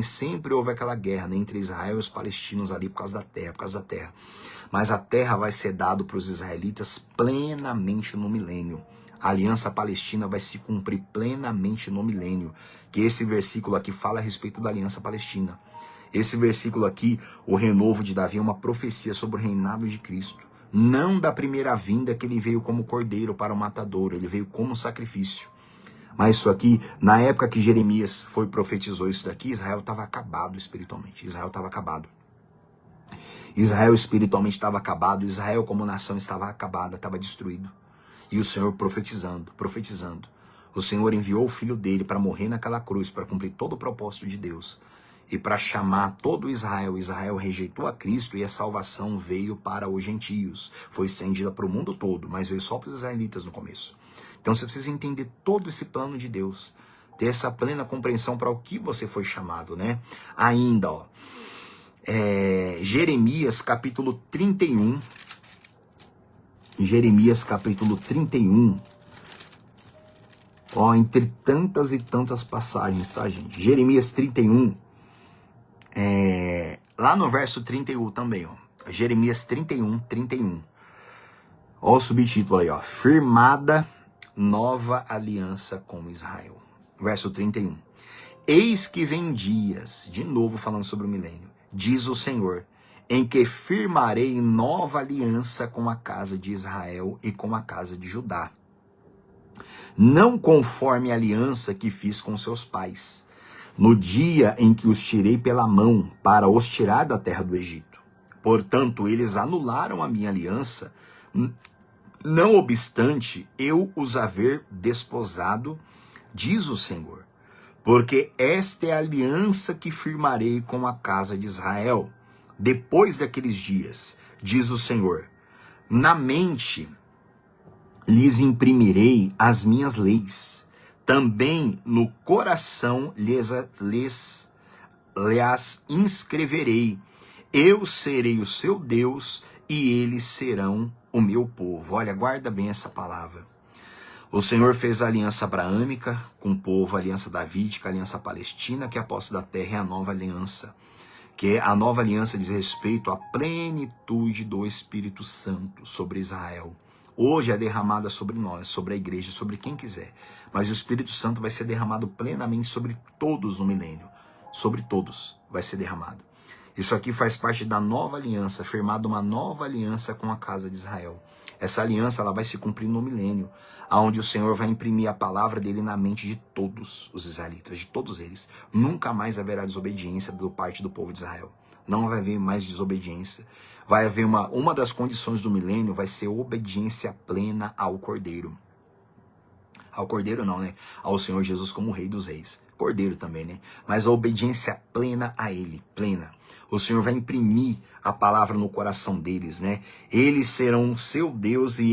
sempre houve aquela guerra, né, entre Israel e os palestinos ali por causa da terra, Mas a terra vai ser dada para os israelitas plenamente no milênio. A aliança palestina vai se cumprir plenamente no milênio. Que esse versículo aqui fala a respeito da aliança palestina. Esse versículo aqui, o renovo de Davi, é uma profecia sobre o reinado de Cristo. Não da primeira vinda que ele veio como cordeiro para o matadouro, ele veio como sacrifício. Mas isso aqui, na época que Jeremias profetizou isso daqui, Israel estava acabado espiritualmente. Israel estava acabado. Israel espiritualmente estava acabado. Israel como nação estava acabada, estava destruído. E o Senhor profetizando. O Senhor enviou o filho dele para morrer naquela cruz, para cumprir todo o propósito de Deus. E para chamar todo Israel. Israel rejeitou a Cristo e a salvação veio para os gentios. Foi estendida para o mundo todo, mas veio só para os israelitas no começo. Então você precisa entender todo esse plano de Deus. Ter essa plena compreensão para o que você foi chamado, né? Ainda, ó. Jeremias capítulo 31. Jeremias capítulo 31. Ó, entre tantas e tantas passagens, tá, gente? Jeremias 31. Lá no verso 31 também, ó. Jeremias 31. Ó o subtítulo aí, ó. Firmada nova aliança com Israel. Verso 31. Eis que vem dias, de novo falando sobre o milênio, diz o Senhor, em que firmarei nova aliança com a casa de Israel e com a casa de Judá. Não conforme a aliança que fiz com seus pais, no dia em que os tirei pela mão para os tirar da terra do Egito. Portanto, eles anularam a minha aliança, não obstante eu os haver desposado, diz o Senhor. Porque esta é a aliança que firmarei com a casa de Israel, depois daqueles dias, diz o Senhor. Na mente lhes imprimirei as minhas leis, também no coração lhes inscreverei. Eu serei o seu Deus e eles serão o meu povo. Olha, guarda bem essa palavra. O Senhor fez a aliança abraâmica com o povo, a aliança davídica, a aliança palestina, que é a posse da terra é a nova aliança. que a nova aliança diz respeito à plenitude do Espírito Santo sobre Israel. Hoje é derramada sobre nós, sobre a igreja, sobre quem quiser. Mas o Espírito Santo vai ser derramado plenamente sobre todos no milênio. Sobre todos vai ser derramado. Isso aqui faz parte da nova aliança, firmada uma nova aliança com a casa de Israel. Essa aliança ela vai se cumprir no milênio, onde o Senhor vai imprimir a palavra dele na mente de todos os israelitas, de todos eles. Nunca mais haverá desobediência do parte do povo de Israel. Não vai haver mais desobediência. Vai haver uma das condições do milênio vai ser obediência plena ao Cordeiro. Ao Cordeiro não, né? Ao Senhor Jesus como Rei dos Reis. Cordeiro também, né? Mas a obediência plena a Ele, plena. O Senhor vai imprimir a palavra no coração deles, né? Eles serão seu Deus e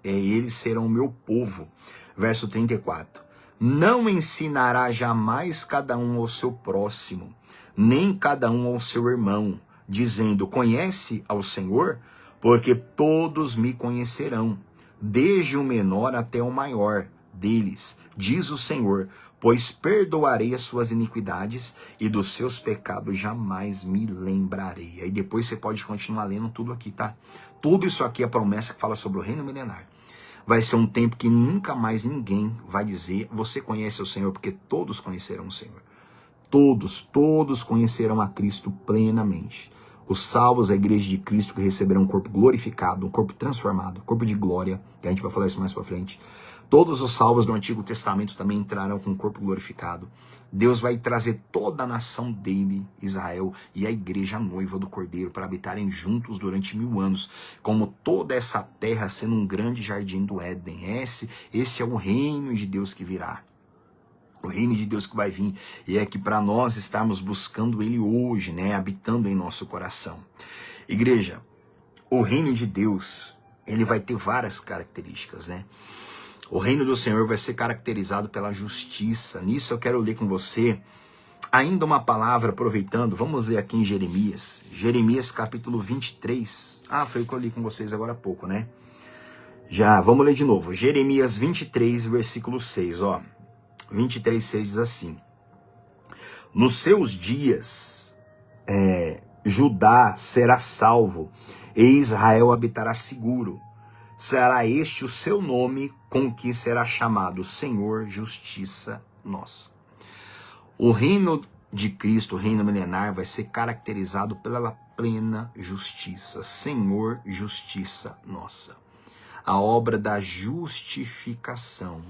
eles serão meu povo. Verso 34. Não ensinará jamais cada um ao seu próximo, nem cada um ao seu irmão, dizendo, conhece ao Senhor? Porque todos me conhecerão, desde o menor até o maior deles, diz o Senhor, pois perdoarei as suas iniquidades e dos seus pecados jamais me lembrarei. Aí depois você pode continuar lendo tudo aqui, tá? Tudo isso aqui é a promessa que fala sobre o reino milenar. Vai ser um tempo que nunca mais ninguém vai dizer, você conhece o Senhor, porque todos conhecerão o Senhor. Todos conhecerão a Cristo plenamente. Os salvos, a igreja de Cristo, que receberão um corpo glorificado, um corpo transformado, um corpo de glória, que a gente vai falar isso mais para frente. Todos os salvos do Antigo Testamento também entrarão com o corpo glorificado. Deus vai trazer toda a nação dele, Israel, e a igreja noiva do Cordeiro, para habitarem juntos durante 1000 anos, como toda essa terra sendo um grande jardim do Éden. Esse é o reino de Deus que virá. O reino de Deus que vai vir, e é que para nós estarmos buscando ele hoje, né, habitando em nosso coração. Igreja, o reino de Deus, ele vai ter várias características, né? O reino do Senhor vai ser caracterizado pela justiça. Nisso eu quero ler com você ainda uma palavra, aproveitando, vamos ler aqui em Jeremias. Jeremias capítulo 23. Foi o que eu li com vocês agora há pouco, né? Vamos ler de novo. Jeremias 23, versículo 6, ó. 23,6 diz assim: nos seus dias, Judá será salvo, e Israel habitará seguro. Será este o seu nome, com que será chamado Senhor, Justiça Nossa. O reino de Cristo, o reino milenar, vai ser caracterizado pela plena justiça. Senhor, Justiça Nossa. A obra da justificação.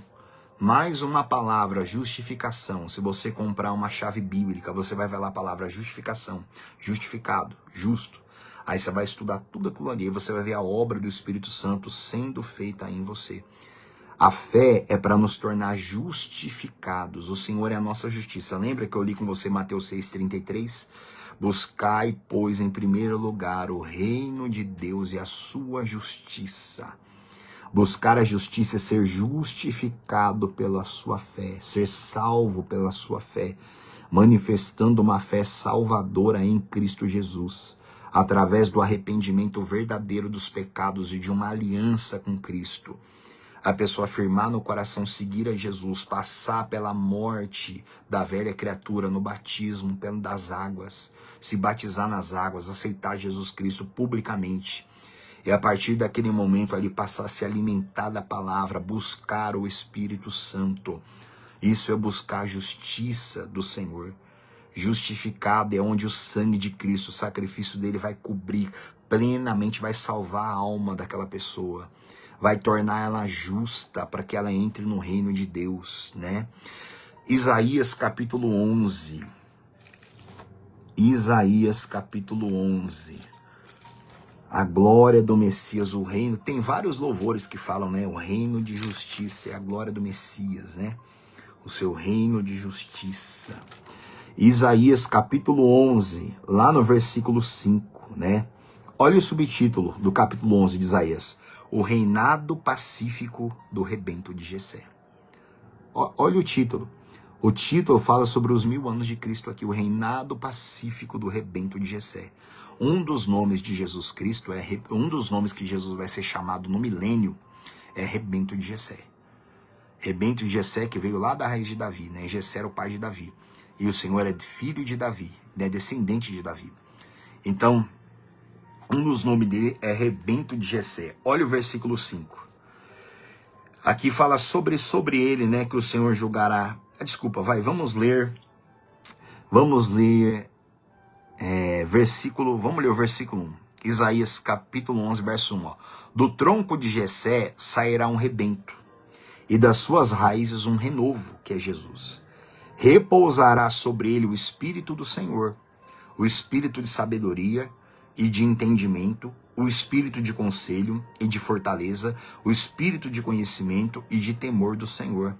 Mais uma palavra, justificação. Se você comprar uma chave bíblica, você vai ver lá a palavra justificação. Justificado, justo. Aí você vai estudar tudo aquilo ali, você vai ver a obra do Espírito Santo sendo feita em você. A fé é para nos tornar justificados. O Senhor é a nossa justiça. Lembra que eu li com você Mateus 6,33? Buscai, pois, em primeiro lugar o reino de Deus e a sua justiça. Buscar a justiça é ser justificado pela sua fé, ser salvo pela sua fé, manifestando uma fé salvadora em Cristo Jesus, através do arrependimento verdadeiro dos pecados e de uma aliança com Cristo. A pessoa afirmar no coração, seguir a Jesus, passar pela morte da velha criatura no batismo das águas, se batizar nas águas, aceitar Jesus Cristo publicamente. E a partir daquele momento ali passar a se alimentar da palavra, buscar o Espírito Santo. Isso é buscar a justiça do Senhor. Justificado é onde o sangue de Cristo, o sacrifício dele vai cobrir plenamente, vai salvar a alma daquela pessoa. Vai tornar ela justa para que ela entre no reino de Deus, né? Isaías capítulo 11. Isaías capítulo 11. A glória do Messias, o reino, tem vários louvores que falam, né? O reino de justiça é a glória do Messias, né? O seu reino de justiça. Isaías capítulo 11, lá no versículo 5, né? Olha o subtítulo do capítulo 11 de Isaías. O reinado pacífico do rebento de Jessé. Olha o título. O título fala sobre os 1000 anos de Cristo aqui, o reinado pacífico do rebento de Jessé. Um dos nomes de Jesus Cristo, um dos nomes que Jesus vai ser chamado no milênio, é rebento de Jessé. Rebento de Jessé, que veio lá da raiz de Davi, né? Jessé era o pai de Davi. E o Senhor é filho de Davi, né? Descendente de Davi. Então, um dos nomes dele é Rebento de Jessé. Olha o versículo 5. Aqui fala sobre ele, né? Que o Senhor julgará. Desculpa, vamos ler. Vamos ler vamos ler o versículo 1. Isaías capítulo 11, verso 1. Ó. Do tronco de Jessé sairá um rebento, e das suas raízes um renovo, que é Jesus. Repousará sobre ele o Espírito do Senhor, o Espírito de sabedoria e de entendimento, o Espírito de conselho e de fortaleza, o Espírito de conhecimento e de temor do Senhor.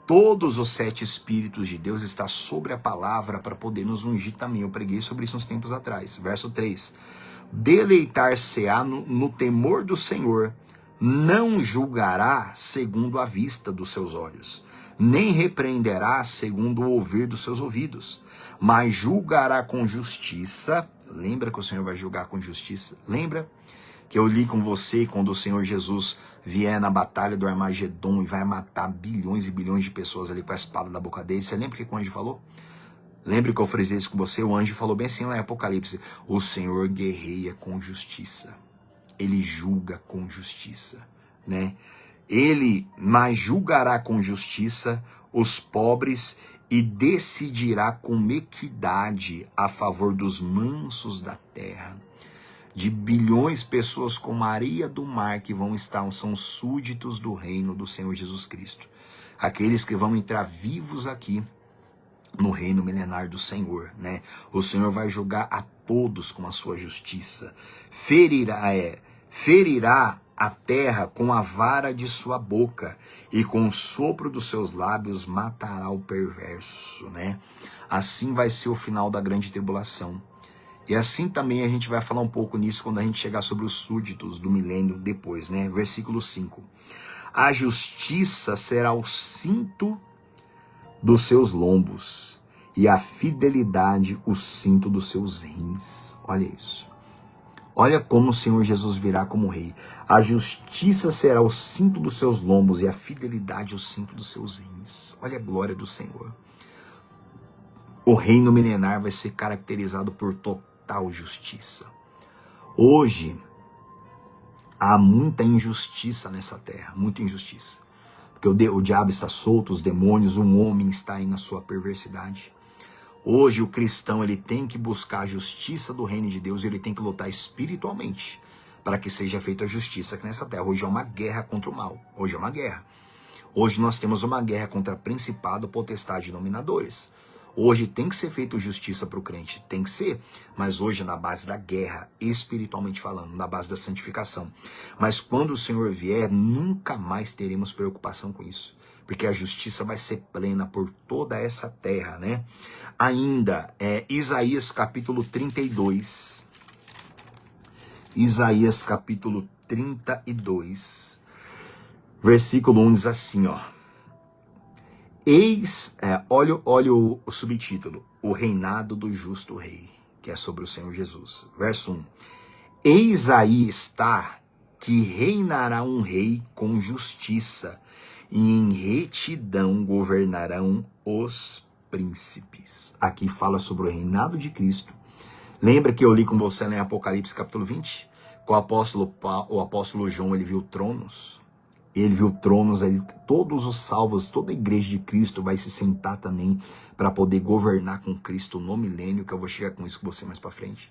Todos os 7 Espíritos de Deus estão sobre a palavra para poder nos ungir também. Eu preguei sobre isso uns tempos atrás. Verso 3. Deleitar-se-á no temor do Senhor, não julgará segundo a vista dos seus olhos, nem repreenderá segundo o ouvir dos seus ouvidos, mas julgará com justiça. Lembra que o Senhor vai julgar com justiça? Lembra que eu li com você quando o Senhor Jesus vier na batalha do Armagedon e vai matar bilhões e bilhões de pessoas ali com a espada da boca dele? Você lembra o que o anjo falou? Lembra que eu frisei isso com você? O anjo falou bem assim lá em Apocalipse: o Senhor guerreia com justiça. Ele julga com justiça, né? Ele mas julgará com justiça os pobres e decidirá com equidade a favor dos mansos da terra. De bilhões de pessoas como a areia do mar que vão estar, são súditos do reino do Senhor Jesus Cristo. Aqueles que vão entrar vivos aqui no reino milenar do Senhor, né? O Senhor vai julgar a todos com a sua justiça. Ferirá a terra com a vara de sua boca, e com o sopro dos seus lábios matará o perverso, né? Assim vai ser o final da grande tribulação. E assim também a gente vai falar um pouco nisso quando a gente chegar sobre os súditos do milênio depois, né? Versículo 5. A justiça será o cinto dos seus lombos, e a fidelidade o cinto dos seus rins. Olha isso. Olha como o Senhor Jesus virá como rei. A justiça será o cinto dos seus lombos, e a fidelidade o cinto dos seus rins. Olha a glória do Senhor. O reino milenar vai ser caracterizado por total justiça. Hoje, há muita injustiça nessa terra, muita injustiça. Porque o diabo está solto, os demônios, um homem está aí na sua perversidade. Hoje o cristão ele tem que buscar a justiça do reino de Deus, ele tem que lutar espiritualmente para que seja feita a justiça aqui nessa terra. Hoje é uma guerra contra o mal, hoje é uma guerra. Hoje nós temos uma guerra contra principado, potestade e dominadores. Hoje tem que ser feita justiça para o crente, tem que ser, mas hoje é na base da guerra, espiritualmente falando, na base da santificação. Mas quando o Senhor vier, nunca mais teremos preocupação com isso, porque a justiça vai ser plena por toda essa terra, né? Ainda, Isaías capítulo 32, Isaías capítulo 32, versículo 1 diz assim, ó. Olha o subtítulo, o reinado do justo rei, que é sobre o Senhor Jesus. Verso 1. Eis aí está que reinará um rei com justiça, e em retidão governarão os príncipes. Aqui fala sobre o reinado de Cristo. Lembra que eu li com você em Apocalipse capítulo 20? Com o apóstolo João, ele viu tronos. Ele viu tronos, ali, todos os salvos, toda a igreja de Cristo vai se sentar também para poder governar com Cristo no milênio, que eu vou chegar com isso com você mais para frente.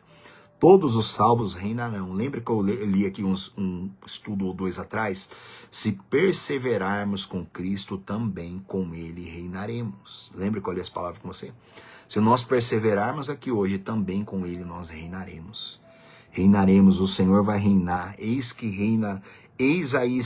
Todos os salvos reinarão. Lembra que eu li aqui um estudo ou dois atrás? Se perseverarmos com Cristo, também com ele reinaremos. Lembra que eu li as palavras com você? Se nós perseverarmos aqui hoje, também com ele nós reinaremos. Reinaremos, o Senhor vai reinar. Eis que reina, eis aí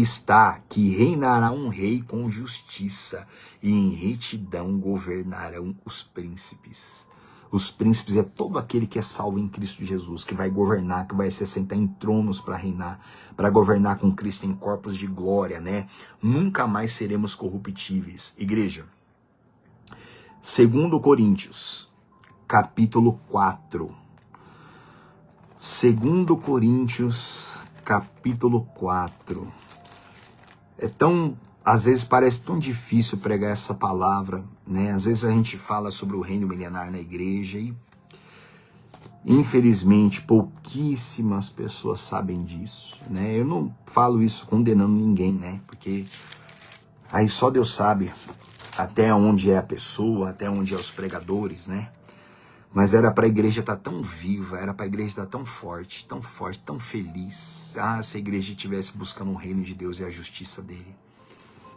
está que reinará um rei com justiça, e em retidão governarão os príncipes. Os príncipes é todo aquele que é salvo em Cristo Jesus, que vai governar, que vai se assentar em tronos para reinar, para governar com Cristo em corpos de glória, né? Nunca mais seremos corruptíveis. Igreja, 2 Coríntios, capítulo 4. 2 Coríntios, capítulo 4. É tão Às vezes parece tão difícil pregar essa palavra, né? Às vezes a gente fala sobre o reino milenar na igreja e, infelizmente, pouquíssimas pessoas sabem disso, né? Eu não falo isso condenando ninguém, né? Porque aí só Deus sabe até onde é a pessoa, até onde é os pregadores, né? Mas era para a igreja estar tão viva, era para a igreja estar tão forte, tão feliz. Ah, se a igreja estivesse buscando o reino de Deus e a justiça dele.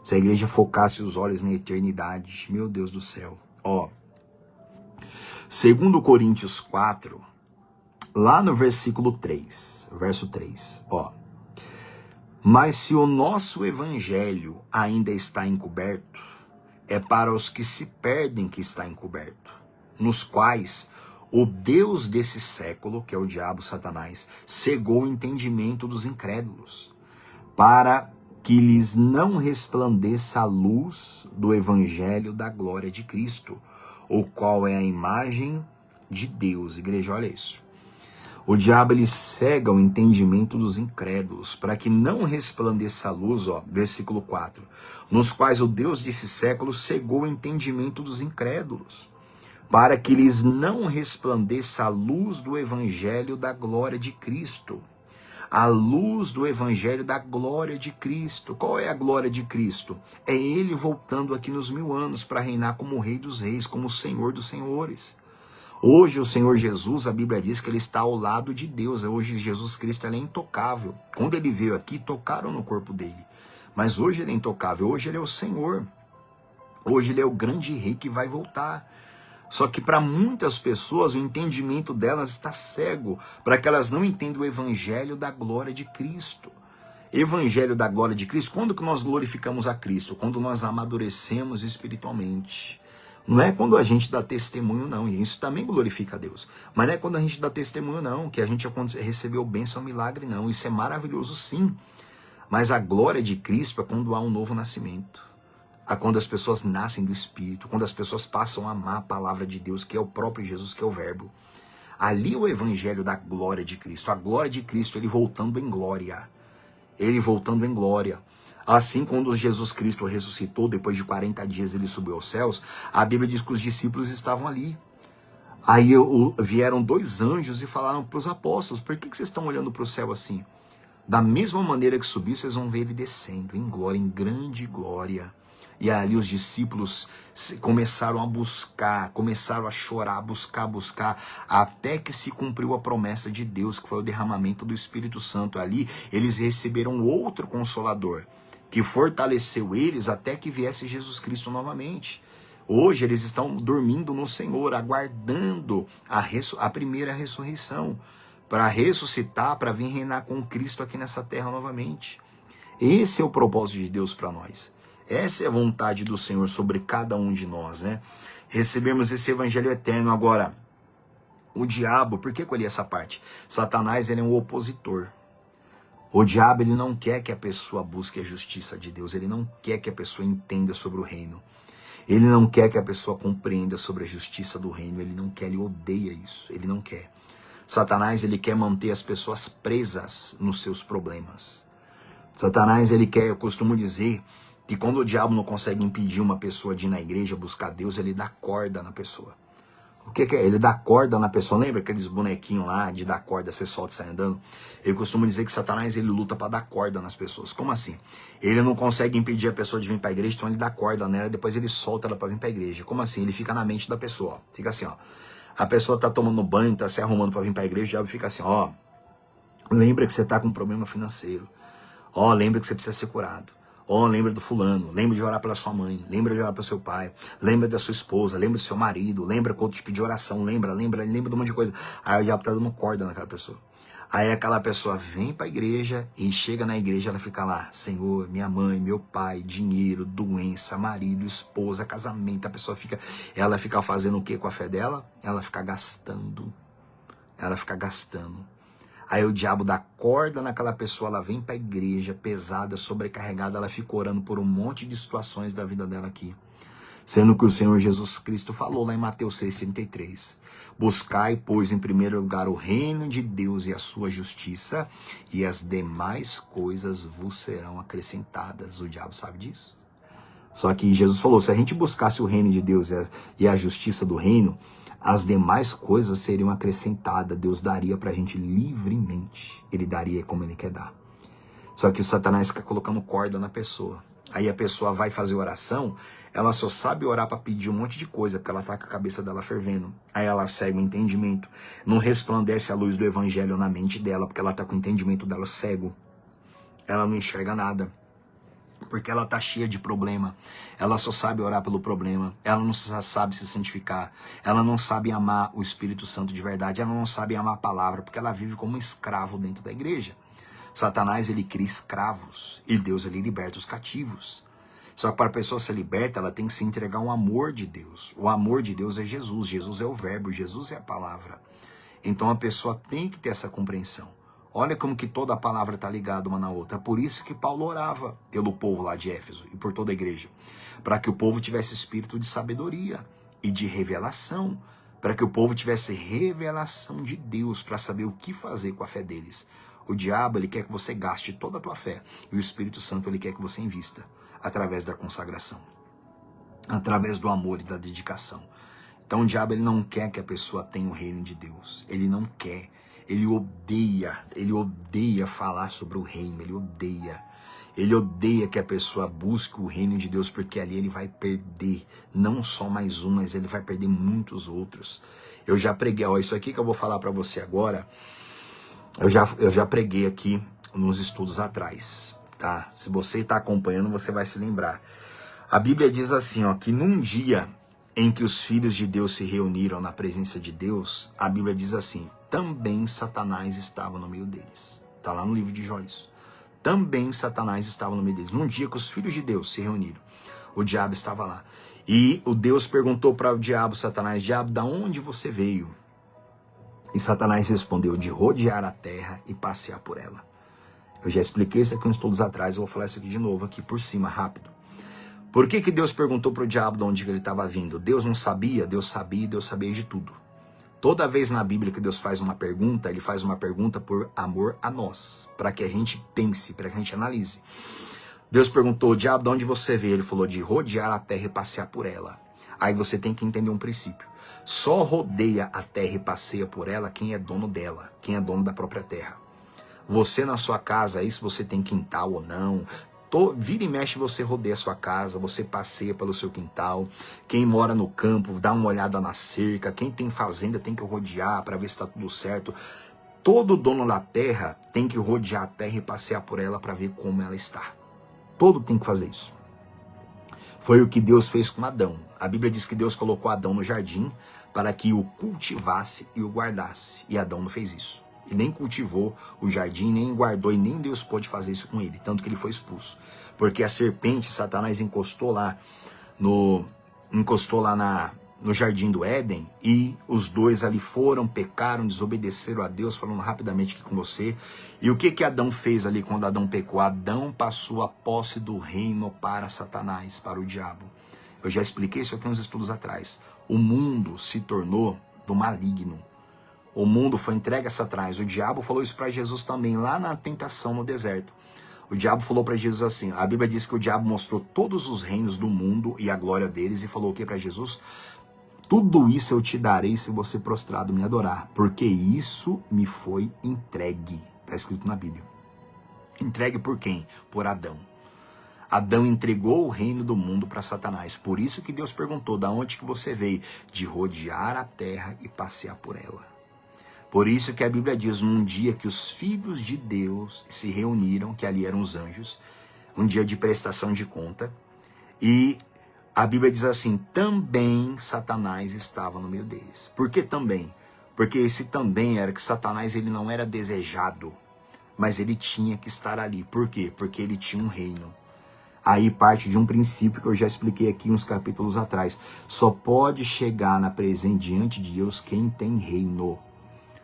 Se a igreja focasse os olhos na eternidade, meu Deus do céu. Ó, 2 Coríntios 4, lá no versículo 3, verso 3, ó. Mas se o nosso evangelho ainda está encoberto, é para os que se perdem que está encoberto, nos quais o Deus desse século, que é o diabo, Satanás, cegou o entendimento dos incrédulos, para que lhes não resplandeça a luz do evangelho da glória de Cristo, o qual é a imagem de Deus. Igreja, olha isso. O diabo, ele cega o entendimento dos incrédulos, para que não resplandeça a luz, ó, versículo 4, nos quais o Deus desse século cegou o entendimento dos incrédulos, para que lhes não resplandeça a luz do evangelho da glória de Cristo. A luz do evangelho da glória de Cristo. Qual é a glória de Cristo? É ele voltando aqui nos 1000 anos para reinar como o Rei dos Reis, como o Senhor dos Senhores. Hoje o Senhor Jesus, a Bíblia diz que ele está ao lado de Deus. Hoje Jesus Cristo, ele é intocável. Quando ele veio aqui, tocaram no corpo dele. Mas hoje ele é intocável, hoje ele é o Senhor. Hoje ele é o grande rei que vai voltar. Só que para muitas pessoas o entendimento delas está cego, para que elas não entendam o evangelho da glória de Cristo. Evangelho da glória de Cristo, quando que nós glorificamos a Cristo? Quando nós amadurecemos espiritualmente. Não é quando a gente dá testemunho, não. E isso também glorifica a Deus. Mas não é quando a gente dá testemunho, não. Que a gente recebeu bênção, milagre, não. Isso é maravilhoso, sim. Mas a glória de Cristo é quando há um novo nascimento. É quando as pessoas nascem do Espírito. Quando as pessoas passam a amar a palavra de Deus, que é o próprio Jesus, que é o Verbo. Ali é o evangelho da glória de Cristo. A glória de Cristo, ele voltando em glória. Ele voltando em glória. Assim, quando Jesus Cristo ressuscitou, depois de 40 dias ele subiu aos céus, a Bíblia diz que os discípulos estavam ali. Aí vieram 2 anjos e falaram para os apóstolos: por que vocês estão olhando para o céu assim? Da mesma maneira que subiu, vocês vão ver ele descendo em glória, em grande glória. E ali os discípulos começaram a buscar, começaram a chorar, buscar, até que se cumpriu a promessa de Deus, que foi o derramamento do Espírito Santo. Ali eles receberam outro Consolador, que fortaleceu eles até que viesse Jesus Cristo novamente. Hoje eles estão dormindo no Senhor, aguardando a primeira ressurreição, para ressuscitar, para vir reinar com Cristo aqui nessa terra novamente. Esse é o propósito de Deus para nós. Essa é a vontade do Senhor sobre cada um de nós, né? Recebemos esse evangelho eterno. Agora, o diabo, por que eu li essa parte? Satanás, ele é um opositor. O diabo, ele não quer que a pessoa busque a justiça de Deus. Ele não quer que a pessoa entenda sobre o reino. Ele não quer que a pessoa compreenda sobre a justiça do reino. Ele não quer, ele odeia isso. Ele não quer. Satanás, ele quer manter as pessoas presas nos seus problemas. Satanás, ele quer, eu costumo dizer, que quando o diabo não consegue impedir uma pessoa de ir na igreja buscar Deus, ele dá corda na pessoa. O que é? Ele dá corda na pessoa. Lembra aqueles bonequinhos lá de dar corda, você solta e sai andando? Eu costumo dizer que Satanás, ele luta para dar corda nas pessoas. Como assim? Ele não consegue impedir a pessoa de vir para a igreja, então ele dá corda nela, depois ele solta ela para vir para a igreja. Como assim? Ele fica na mente da pessoa, ó. Fica assim, ó. A pessoa tá tomando banho, tá se arrumando para vir para a igreja, o diabo fica assim, ó. Lembra que você tá com um problema financeiro. Ó, lembra que você precisa ser curado. Ó, lembra do fulano, lembra de orar pela sua mãe, lembra de orar pelo seu pai, lembra da sua esposa, lembra do seu marido, lembra quando te pedir oração, lembra de um monte de coisa. Aí o diabo tá dando corda naquela pessoa. Aí aquela pessoa vem para a igreja e chega na igreja, ela fica lá: Senhor, minha mãe, meu pai, dinheiro, doença, marido, esposa, casamento. A pessoa fica, ela fica fazendo o que com a fé dela? Ela fica gastando. Ela fica gastando. Aí o diabo dá corda naquela pessoa, ela vem para a igreja pesada, sobrecarregada, ela fica orando por um monte de situações da vida dela aqui. Sendo que o Senhor Jesus Cristo falou lá em Mateus 6,33. Buscai, pois, em primeiro lugar o reino de Deus e a sua justiça, e as demais coisas vos serão acrescentadas. O diabo sabe disso? Só que Jesus falou, se a gente buscasse o reino de Deus e a justiça do reino, as demais coisas seriam acrescentadas. Deus daria pra gente livremente. Ele daria como ele quer dar. Só que o Satanás fica colocando corda na pessoa. Aí a pessoa vai fazer oração, ela só sabe orar para pedir um monte de coisa, porque ela tá com a cabeça dela fervendo. Aí ela segue o entendimento. Não resplandece a luz do evangelho na mente dela, porque ela tá com o entendimento dela cego. Ela não enxerga nada. Porque ela tá cheia de problema. Ela só sabe orar pelo problema. Ela não sabe se santificar. Ela não sabe amar o Espírito Santo de verdade. Ela não sabe amar a palavra, porque ela vive como um escravo dentro da igreja. Satanás, ele cria escravos, e Deus, ele liberta os cativos. Só que para a pessoa ser liberta, ela tem que se entregar ao amor de Deus. O amor de Deus é Jesus, Jesus é o verbo, Jesus é a palavra. Então a pessoa tem que ter essa compreensão. Olha como que toda a palavra está ligada uma na outra. Por isso que Paulo orava pelo povo lá de Éfeso e por toda a igreja. Para que o povo tivesse espírito de sabedoria e de revelação. Para que o povo tivesse revelação de Deus, para saber o que fazer com a fé deles. O diabo, ele quer que você gaste toda a tua fé. E o Espírito Santo, ele quer que você invista. Através da consagração. Através do amor e da dedicação. Então o diabo, ele não quer que a pessoa tenha o reino de Deus. Ele não quer. Ele odeia falar sobre o reino. Ele odeia que a pessoa busque o reino de Deus, porque ali ele vai perder. Não só mais um, mas ele vai perder muitos outros. Eu já preguei, ó, isso aqui que eu vou falar para você agora. Eu já preguei aqui nos estudos atrás, tá? Se você está acompanhando, você vai se lembrar. A Bíblia diz assim, ó, que num dia em que os filhos de Deus se reuniram na presença de Deus, a Bíblia diz assim, também Satanás estava no meio deles. Tá lá no livro de Jó isso. Também Satanás estava no meio deles. Num dia que os filhos de Deus se reuniram, o diabo estava lá. E o Deus perguntou para o diabo, Satanás, diabo, da onde você veio? E Satanás respondeu, de rodear a terra e passear por ela. Eu já expliquei isso aqui uns estudos atrás, eu vou falar isso aqui de novo, aqui por cima, rápido. Por que Deus perguntou para o diabo de onde ele estava vindo? Deus não sabia? Deus sabia de tudo. Toda vez na Bíblia que Deus faz uma pergunta, ele faz uma pergunta por amor a nós, para que a gente pense, para que a gente analise. Deus perguntou, diabo, de onde você veio? Ele falou, de rodear a terra e passear por ela. Aí você tem que entender um princípio. Só rodeia a terra e passeia por ela quem é dono dela, quem é dono da própria terra. Você na sua casa, aí se você tem quintal ou não, vira e mexe você rodeia a sua casa, você passeia pelo seu quintal. Quem mora no campo, dá uma olhada na cerca. Quem tem fazenda tem que rodear para ver se está tudo certo. Todo dono da terra tem que rodear a terra e passear por ela para ver como ela está. Todo tem que fazer isso. Foi o que Deus fez com Adão. A Bíblia diz que Deus colocou Adão no jardim para que o cultivasse e o guardasse. E Adão não fez isso. E nem cultivou o jardim, nem guardou, e nem Deus pôde fazer isso com ele. Tanto que ele foi expulso. Porque a serpente, Satanás, encostou lá no jardim do Éden, e os dois ali foram, pecaram, desobedeceram a Deus, falando rapidamente aqui com você. E o que Adão fez ali quando Adão pecou? Adão passou a posse do reino para Satanás, para o diabo. Eu já expliquei isso aqui uns estudos atrás. O mundo se tornou do maligno. O mundo foi entregue a Satanás. O diabo falou isso para Jesus também, lá na tentação no deserto. O diabo falou para Jesus assim, a Bíblia diz que o diabo mostrou todos os reinos do mundo e a glória deles, e falou o que para Jesus? Tudo isso eu te darei se você prostrado me adorar, porque isso me foi entregue. Está escrito na Bíblia. Entregue por quem? Por Adão. Adão entregou o reino do mundo para Satanás. Por isso que Deus perguntou, da onde que você veio? De rodear a terra e passear por ela. Por isso que a Bíblia diz, num dia que os filhos de Deus se reuniram, que ali eram os anjos, um dia de prestação de conta, e a Bíblia diz assim, também Satanás estava no meio deles. Por que também? Porque esse também era que Satanás, ele não era desejado, mas ele tinha que estar ali. Por quê? Porque ele tinha um reino. Aí parte de um princípio que eu já expliquei aqui uns capítulos atrás. Só pode chegar na presença diante de Deus quem tem reino.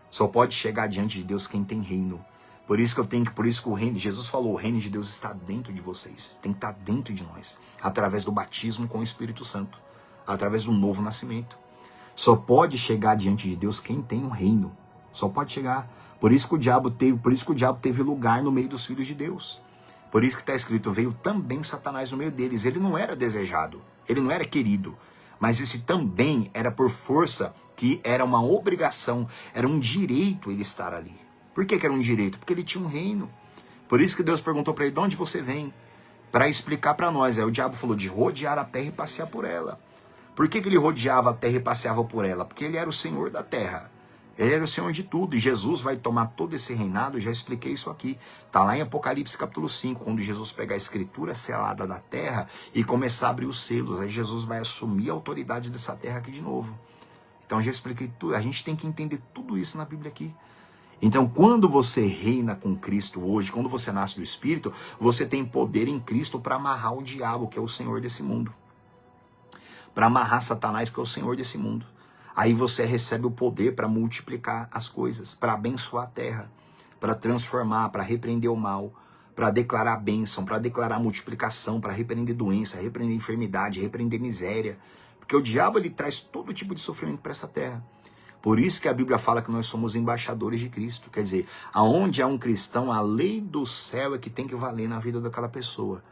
Só pode chegar diante de Deus quem tem reino. Por isso que o reino, Jesus falou, o reino de Deus está dentro de vocês. Tem que estar dentro de nós. Através do batismo com o Espírito Santo. Através do novo nascimento. Só pode chegar diante de Deus quem tem um reino. Só pode chegar. Por isso que o diabo teve lugar no meio dos filhos de Deus. Por isso que está escrito, veio também Satanás no meio deles. Ele não era desejado, ele não era querido, mas esse também era por força, que era uma obrigação, era um direito ele estar ali. Por que era um direito? Porque ele tinha um reino. Por isso que Deus perguntou para ele, de onde você vem? Para explicar para nós. Aí o diabo falou de rodear a terra e passear por ela. Por que ele rodeava a terra e passeava por ela? Porque ele era o Senhor da terra. Ele era o Senhor de tudo. E Jesus vai tomar todo esse reinado. Eu já expliquei isso aqui. Está lá em Apocalipse capítulo 5. Quando Jesus pegar a escritura selada da terra e começar a abrir os selos. Aí Jesus vai assumir a autoridade dessa terra aqui de novo. Então eu já expliquei tudo. A gente tem que entender tudo isso na Bíblia aqui. Então, quando você reina com Cristo hoje, quando você nasce do Espírito, você tem poder em Cristo para amarrar o diabo, que é o Senhor desse mundo. Para amarrar Satanás, que é o Senhor desse mundo. Aí você recebe o poder para multiplicar as coisas, para abençoar a terra, para transformar, para repreender o mal, para declarar bênção, para declarar multiplicação, para repreender doença, repreender enfermidade, repreender miséria. Porque o diabo ele traz todo tipo de sofrimento para essa terra. Por isso que a Bíblia fala que nós somos embaixadores de Cristo. Quer dizer, aonde há um cristão, a lei do céu é que tem que valer na vida daquela pessoa.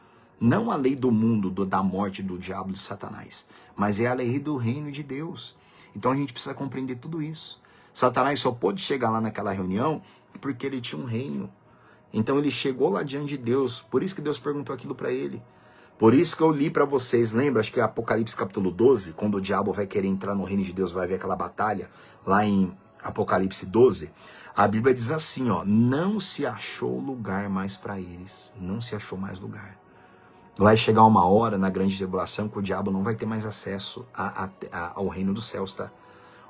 Não a lei do mundo, da morte, do diabo, de Satanás. Mas é a lei do reino de Deus. Então a gente precisa compreender tudo isso. Satanás só pôde chegar lá naquela reunião porque ele tinha um reino. Então ele chegou lá diante de Deus. Por isso que Deus perguntou aquilo para ele. Por isso que eu li para vocês, lembra? Acho que é Apocalipse capítulo 12, quando o diabo vai querer entrar no reino de Deus, vai ver aquela batalha, lá em Apocalipse 12, a Bíblia diz assim, ó, não se achou lugar mais para eles, não se achou mais lugar. Vai chegar uma hora na grande tribulação que o diabo não vai ter mais acesso ao reino dos céus, tá?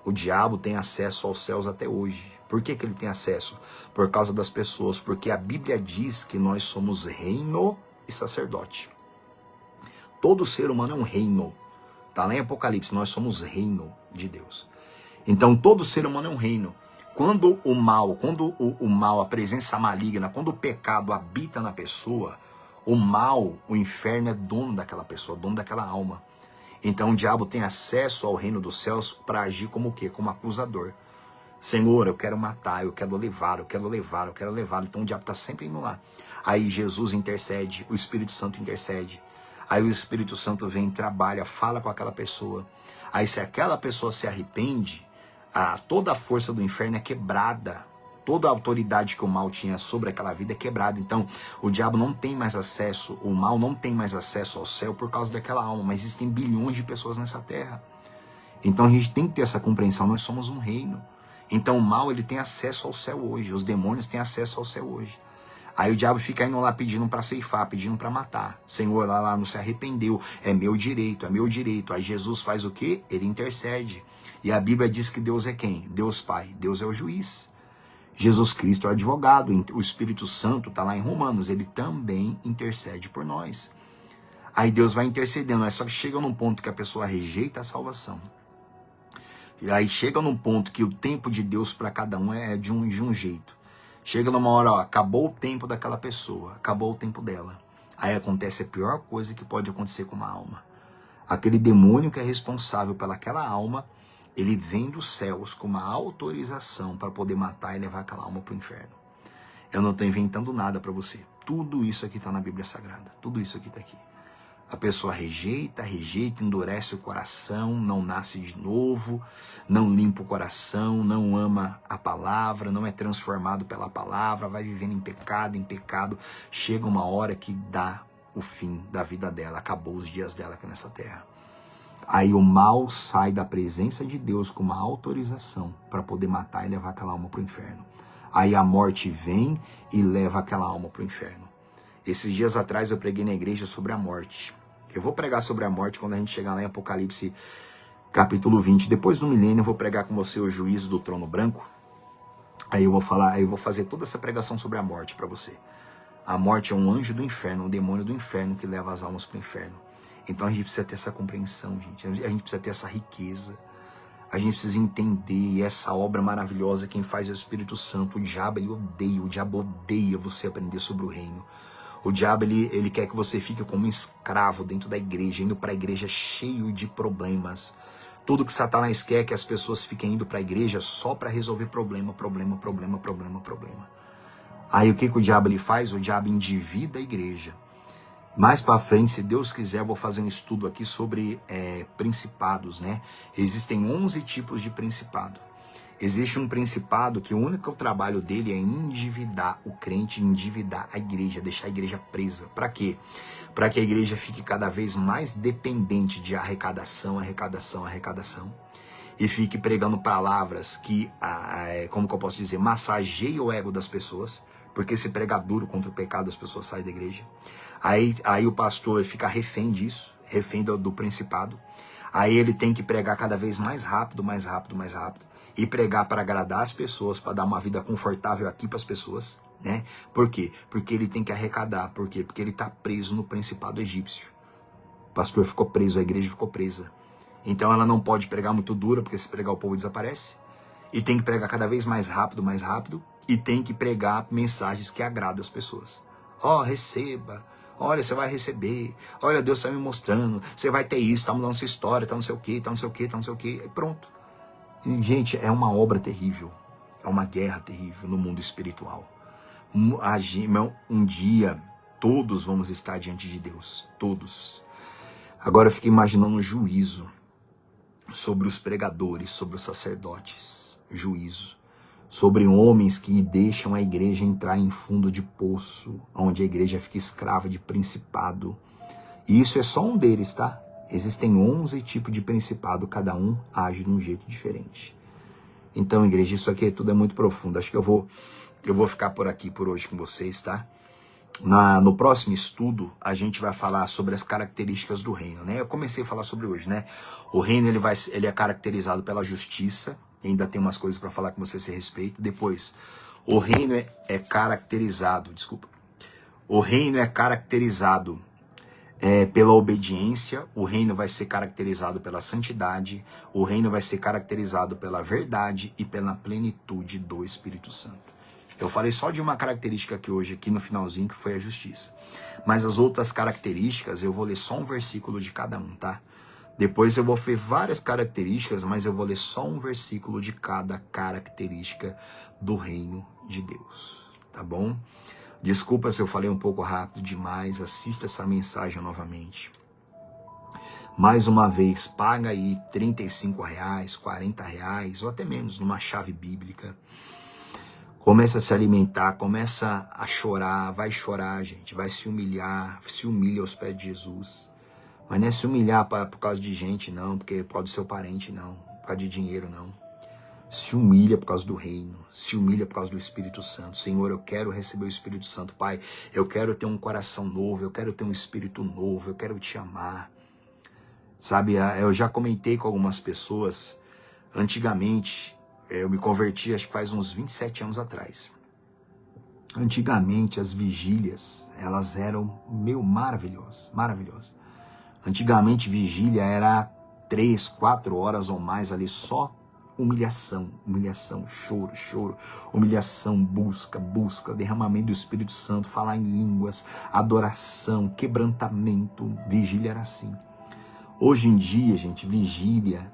O diabo tem acesso aos céus até hoje. Por que ele tem acesso? Por causa das pessoas, porque a Bíblia diz que nós somos reino e sacerdote. Todo ser humano é um reino. Está lá em Apocalipse, nós somos reino de Deus. Então todo ser humano é um reino. Quando o mal, a presença maligna, quando o pecado habita na pessoa, o mal, o inferno é dono daquela pessoa, dono daquela alma. Então o diabo tem acesso ao reino dos céus para agir como o quê? Como acusador. Senhor, eu quero matar, eu quero levar, eu quero levar, eu quero levar. Então o diabo está sempre indo lá. Aí Jesus intercede, o Espírito Santo intercede. Aí o Espírito Santo vem, trabalha, fala com aquela pessoa. Aí se aquela pessoa se arrepende, toda a força do inferno é quebrada. Toda a autoridade que o mal tinha sobre aquela vida é quebrada. Então o diabo não tem mais acesso, o mal não tem mais acesso ao céu por causa daquela alma. Mas existem bilhões de pessoas nessa terra. Então a gente tem que ter essa compreensão, nós somos um reino. Então o mal ele tem acesso ao céu hoje, os demônios têm acesso ao céu hoje. Aí o diabo fica indo lá pedindo para ceifar, pedindo para matar. Senhor, lá não se arrependeu, é meu direito, é meu direito. Aí Jesus faz o quê? Ele intercede. E a Bíblia diz que Deus é quem? Deus Pai, Deus é o juiz. Jesus Cristo é o advogado, o Espírito Santo está lá em Romanos, ele também intercede por nós. Aí Deus vai intercedendo, só que chega num ponto que a pessoa rejeita a salvação. E aí chega num ponto que o tempo de Deus para cada um é de um jeito. Chega numa hora, ó, acabou o tempo daquela pessoa, acabou o tempo dela. Aí acontece a pior coisa que pode acontecer com uma alma. Aquele demônio que é responsável pelaquela alma, ele vem dos céus com uma autorização para poder matar e levar aquela alma para o inferno. Eu não estou inventando nada para você. Tudo isso aqui está na Bíblia Sagrada. Tudo isso aqui está aqui. A pessoa rejeita, endurece o coração, não nasce de novo, não limpa o coração, não ama a palavra, não é transformado pela palavra, vai vivendo em pecado. Chega uma hora que dá o fim da vida dela, acabou os dias dela aqui nessa terra. Aí o mal sai da presença de Deus com uma autorização para poder matar e levar aquela alma para o inferno. Aí a morte vem e leva aquela alma para o inferno. Esses dias atrás eu preguei na igreja sobre a morte. Eu vou pregar sobre a morte quando a gente chegar lá em Apocalipse capítulo 20. Depois do milênio eu vou pregar com você o juízo do trono branco. Aí eu vou fazer toda essa pregação sobre a morte para você. A morte é um anjo do inferno, um demônio do inferno que leva as almas para o inferno. Então a gente precisa ter essa compreensão, gente. A gente precisa ter essa riqueza. A gente precisa entender essa obra maravilhosa, quem faz é o Espírito Santo. O diabo, o diabo odeia você aprender sobre o reino. O diabo, ele quer que você fique como um escravo dentro da igreja, indo para a igreja cheio de problemas. Tudo que Satanás quer é que as pessoas fiquem indo para a igreja só para resolver problema. Aí o que o diabo ele faz? O diabo endivida a igreja. Mais para frente, se Deus quiser, eu vou fazer um estudo aqui sobre principados, né? Existem 11 tipos de principado. Existe um principado que o único trabalho dele é endividar o crente, endividar a igreja, deixar a igreja presa. Para quê? Para que a igreja fique cada vez mais dependente de arrecadação, e fique pregando palavras que, como que eu posso dizer, massageiem o ego das pessoas, porque se pregar duro contra o pecado, as pessoas saem da igreja. Aí o pastor fica refém disso, refém do principado. Aí ele tem que pregar cada vez mais rápido, e pregar para agradar as pessoas, para dar uma vida confortável aqui para as pessoas, né? Por quê? Porque ele tem que arrecadar. Por quê? Porque ele está preso no principado egípcio. O pastor ficou preso, a igreja ficou presa. Então ela não pode pregar muito dura, porque se pregar o povo desaparece. E tem que pregar cada vez mais rápido, e tem que pregar mensagens que agradam as pessoas. Receba. Olha, você vai receber. Olha, Deus está me mostrando. Você vai ter isso, tá mudando sua história, tá não sei o quê, E pronto. E, gente, é uma obra terrível. É uma guerra terrível no mundo espiritual. Um dia, todos vamos estar diante de Deus. Todos. Agora eu fico imaginando um juízo sobre os pregadores, sobre os sacerdotes. Juízo. Sobre homens que deixam a igreja entrar em fundo de poço, onde a igreja fica escrava de principado. E isso é só um deles, tá? Existem 11 tipos de principado, cada um age de um jeito diferente. Então, igreja, isso aqui tudo é muito profundo. Acho que eu vou ficar por aqui por hoje com vocês, tá? No próximo estudo, a gente vai falar sobre as características do reino, né? Eu comecei a falar sobre hoje, né? O reino, ele é caracterizado pela justiça. Ainda tem umas coisas para falar com você a esse respeito. Depois, o reino é caracterizado, O reino é caracterizado pela obediência, o reino vai ser caracterizado pela santidade, o reino vai ser caracterizado pela verdade e pela plenitude do Espírito Santo. Eu falei só de uma característica aqui no finalzinho, que foi a justiça. Mas as outras características, eu vou ler só um versículo de cada um, tá? Depois eu vou ver várias características, mas eu vou ler só um versículo de cada característica do reino de Deus, tá bom? Desculpa se eu falei um pouco rápido demais, assista essa mensagem novamente. Mais uma vez, paga aí R$35, R$40, ou até menos, numa chave bíblica. Começa a se alimentar, começa a chorar, vai chorar, gente, vai se humilhar, se humilha aos pés de Jesus. Mas não é se humilhar por causa de gente, não, porque por causa do seu parente, não, por causa de dinheiro, não. Se humilha por causa do reino, se humilha por causa do Espírito Santo. Senhor, eu quero receber o Espírito Santo, Pai. Eu quero ter um coração novo, eu quero ter um espírito novo, eu quero te amar. Sabe, eu já comentei com algumas pessoas, antigamente, eu me converti, acho que faz uns 27 anos atrás. Antigamente, as vigílias, elas eram, maravilhosas. Antigamente, vigília era 3, 4 horas ou mais ali, só humilhação, choro, humilhação, busca, derramamento do Espírito Santo, falar em línguas, adoração, quebrantamento. Vigília era assim. Hoje em dia, gente, vigília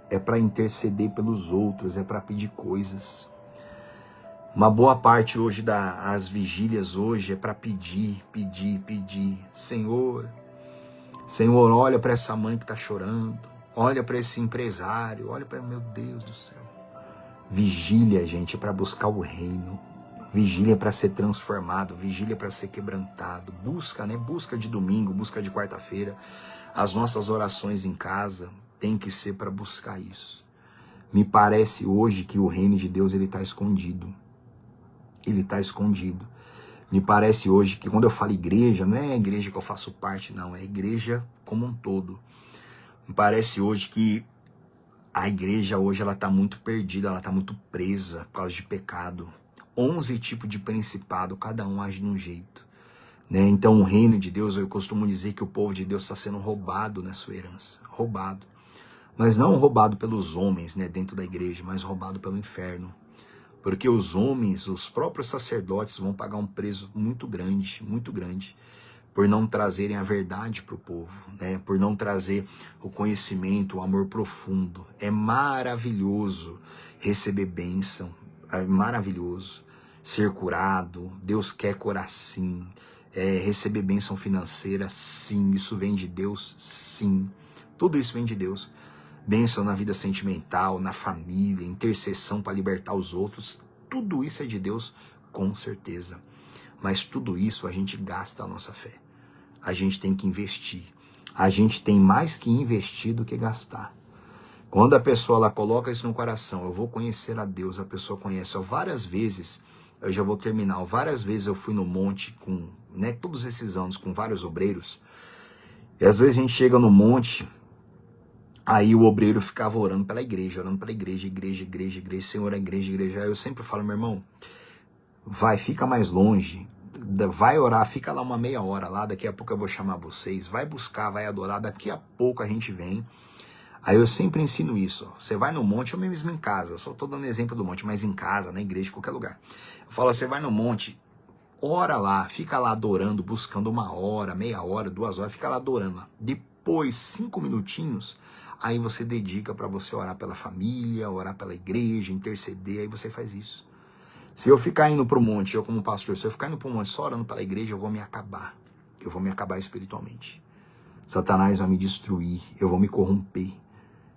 é para interceder pelos outros, é para pedir coisas. Uma boa parte hoje das vigílias hoje é para pedir. Senhor, olha para essa mãe que está chorando. Olha para esse empresário. Olha para, meu Deus do céu. Vigília, gente, é para buscar o reino. Vigília é para ser transformado. Vigília é para ser quebrantado. Busca, né? Busca de domingo, busca de quarta-feira. As nossas orações em casa tem que ser para buscar isso. Me parece hoje que o reino de Deus ele está escondido. Ele está escondido. Me parece hoje que quando eu falo igreja, não é a igreja que eu faço parte, não. É a igreja como um todo. Me parece hoje que a igreja hoje ela está muito perdida, ela está muito presa por causa de pecado. 11 tipos de principado, cada um age de um jeito. Né? Então o reino de Deus, eu costumo dizer que o povo de Deus está sendo roubado na sua herança. Roubado. Mas não roubado pelos homens, né, dentro da igreja, mas roubado pelo inferno. Porque os homens, os próprios sacerdotes vão pagar um preço muito grande, por não trazerem a verdade para o povo, né? Por não trazer o conhecimento, o amor profundo. É maravilhoso receber bênção, é maravilhoso. ser curado, Deus quer curar sim, receber bênção financeira, sim, isso vem de Deus, sim, tudo isso vem de Deus. Bênção na vida sentimental, na família, intercessão para libertar os outros, tudo isso é de Deus, com certeza. Mas tudo isso a gente gasta a nossa fé. A gente tem que investir. A gente tem mais que investir do que gastar. Quando a pessoa ela coloca isso no coração, eu vou conhecer a Deus, a pessoa conhece. Várias vezes, eu já vou terminar, várias vezes eu fui no monte com, todos esses anos, com vários obreiros. E às vezes a gente chega no monte, aí o obreiro ficava orando pela igreja, igreja, Senhor, a igreja. Aí eu sempre falo, meu irmão, vai, fica mais longe, vai orar, fica lá uma meia hora lá, daqui a pouco eu vou chamar vocês, vai buscar, vai adorar, daqui a pouco a gente vem. Aí eu sempre ensino isso, ó. Você vai no monte, eu mesmo em casa, eu só tô dando exemplo do monte, mas em casa, na igreja, em qualquer lugar. Eu falo, você vai no monte, ora lá, fica lá adorando, buscando 1 hora, meia hora, 2 horas, fica lá adorando lá. Depois, 5 minutinhos, aí você dedica para você orar pela família, orar pela igreja, interceder, aí você faz isso. Se eu ficar indo pro monte, eu como pastor, se eu ficar indo pro monte só orando pela igreja, eu vou me acabar. Eu vou me acabar espiritualmente. Satanás vai me destruir, eu vou me corromper.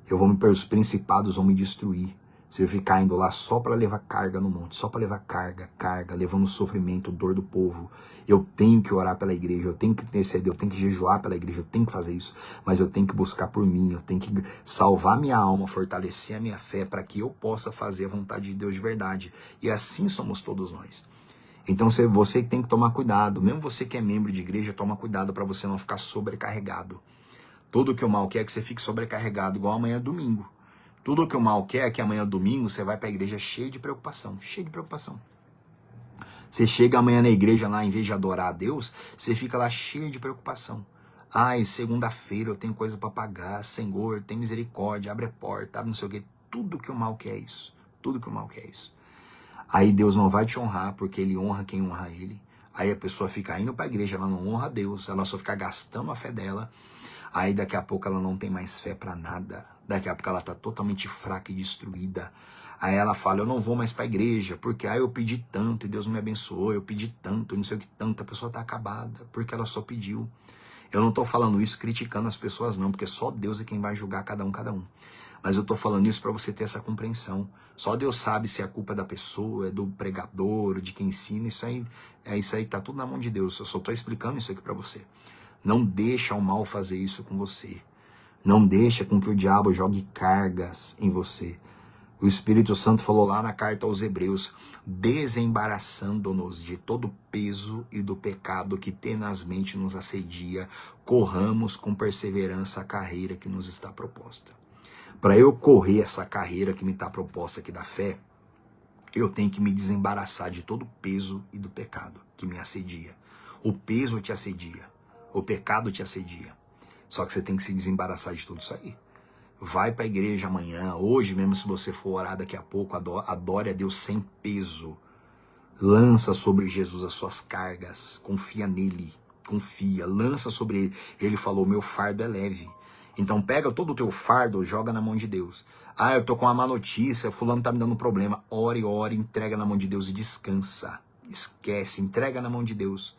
Os principados vão me destruir. Se eu ficar indo lá só para levar carga no monte, só para levar carga, levando sofrimento, dor do povo. Eu tenho que orar pela igreja, eu tenho que interceder, eu tenho que jejuar pela igreja, eu tenho que fazer isso. Mas eu tenho que buscar por mim, eu tenho que salvar minha alma, fortalecer a minha fé para que eu possa fazer a vontade de Deus de verdade. E assim somos todos nós. Então você tem que tomar cuidado. Mesmo você que é membro de igreja, toma cuidado para você não ficar sobrecarregado. Tudo que o mal quer é que você fique sobrecarregado, igual amanhã é domingo. Tudo que o mal quer é que amanhã domingo você vai para a igreja cheio de preocupação. Você chega amanhã na igreja lá, em vez de adorar a Deus, você fica lá cheio de preocupação. Ai, segunda-feira eu tenho coisa para pagar, Senhor, tem misericórdia, abre a porta, abre não sei o quê. Tudo que o mal quer é isso. Tudo que o mal quer é isso. Aí Deus não vai te honrar, porque Ele honra quem honra Ele. Aí a pessoa fica indo para a igreja, ela não honra a Deus, ela só fica gastando a fé dela. Aí daqui a pouco ela não tem mais fé para nada. Daqui a pouco ela está totalmente fraca e destruída. Aí ela fala, eu não vou mais para a igreja, porque eu pedi tanto e Deus me abençoou, eu pedi tanto, não sei o que tanto. A pessoa está acabada, porque ela só pediu. Eu não estou falando isso criticando as pessoas não, porque só Deus é quem vai julgar cada um. Mas eu estou falando isso para você ter essa compreensão. Só Deus sabe se a culpa é da pessoa, é do pregador, de quem ensina. Isso aí está tudo na mão de Deus. Eu só estou explicando isso aqui para você. Não deixa o mal fazer isso com você. Não deixa com que o diabo jogue cargas em você. O Espírito Santo falou lá na carta aos Hebreus, desembaraçando-nos de todo o peso e do pecado que tenazmente nos assedia, corramos com perseverança a carreira que nos está proposta. Para eu correr essa carreira que me está proposta aqui da fé, eu tenho que me desembaraçar de todo o peso e do pecado que me assedia. O peso te assedia. O pecado te assedia. Só que você tem que se desembaraçar de tudo isso aí. Vai para a igreja amanhã, hoje mesmo, se você for orar daqui a pouco, adore a Deus sem peso. Lança sobre Jesus as suas cargas, confia nele, confia, lança sobre ele. Ele falou, meu fardo é leve. Então pega todo o teu fardo, joga na mão de Deus. Ah, eu tô com uma má notícia, fulano tá me dando um problema. Ore, entrega na mão de Deus e descansa. Esquece, entrega na mão de Deus.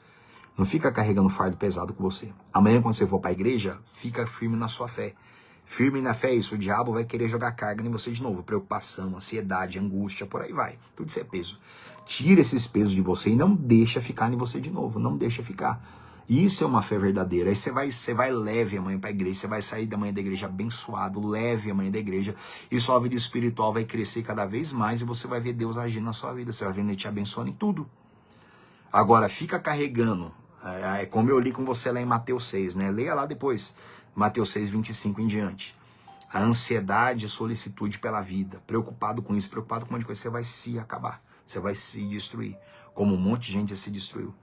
Não fica carregando fardo pesado com você. Amanhã, quando você for para a igreja, fica firme na sua fé. Firme na fé é isso. O diabo vai querer jogar carga em você de novo. Preocupação, ansiedade, angústia, por aí vai. Tudo isso é peso. Tira esses pesos de você e não deixa ficar em você de novo. Não deixa ficar. Isso é uma fé verdadeira. Aí você vai leve amanhã para a igreja. Você vai sair da manhã da igreja abençoado, leve amanhã da igreja. E sua vida espiritual vai crescer cada vez mais e você vai ver Deus agindo na sua vida. Você vai ver Ele te abençoando em tudo. Agora, fica carregando. Como eu li com você lá em Mateus 6, né? Leia lá depois. Mateus 6, 25 em diante. A ansiedade e solicitude pela vida. Preocupado com isso, preocupado com um monte de coisa. Você vai se acabar. Você vai se destruir. Como um monte de gente já se destruiu.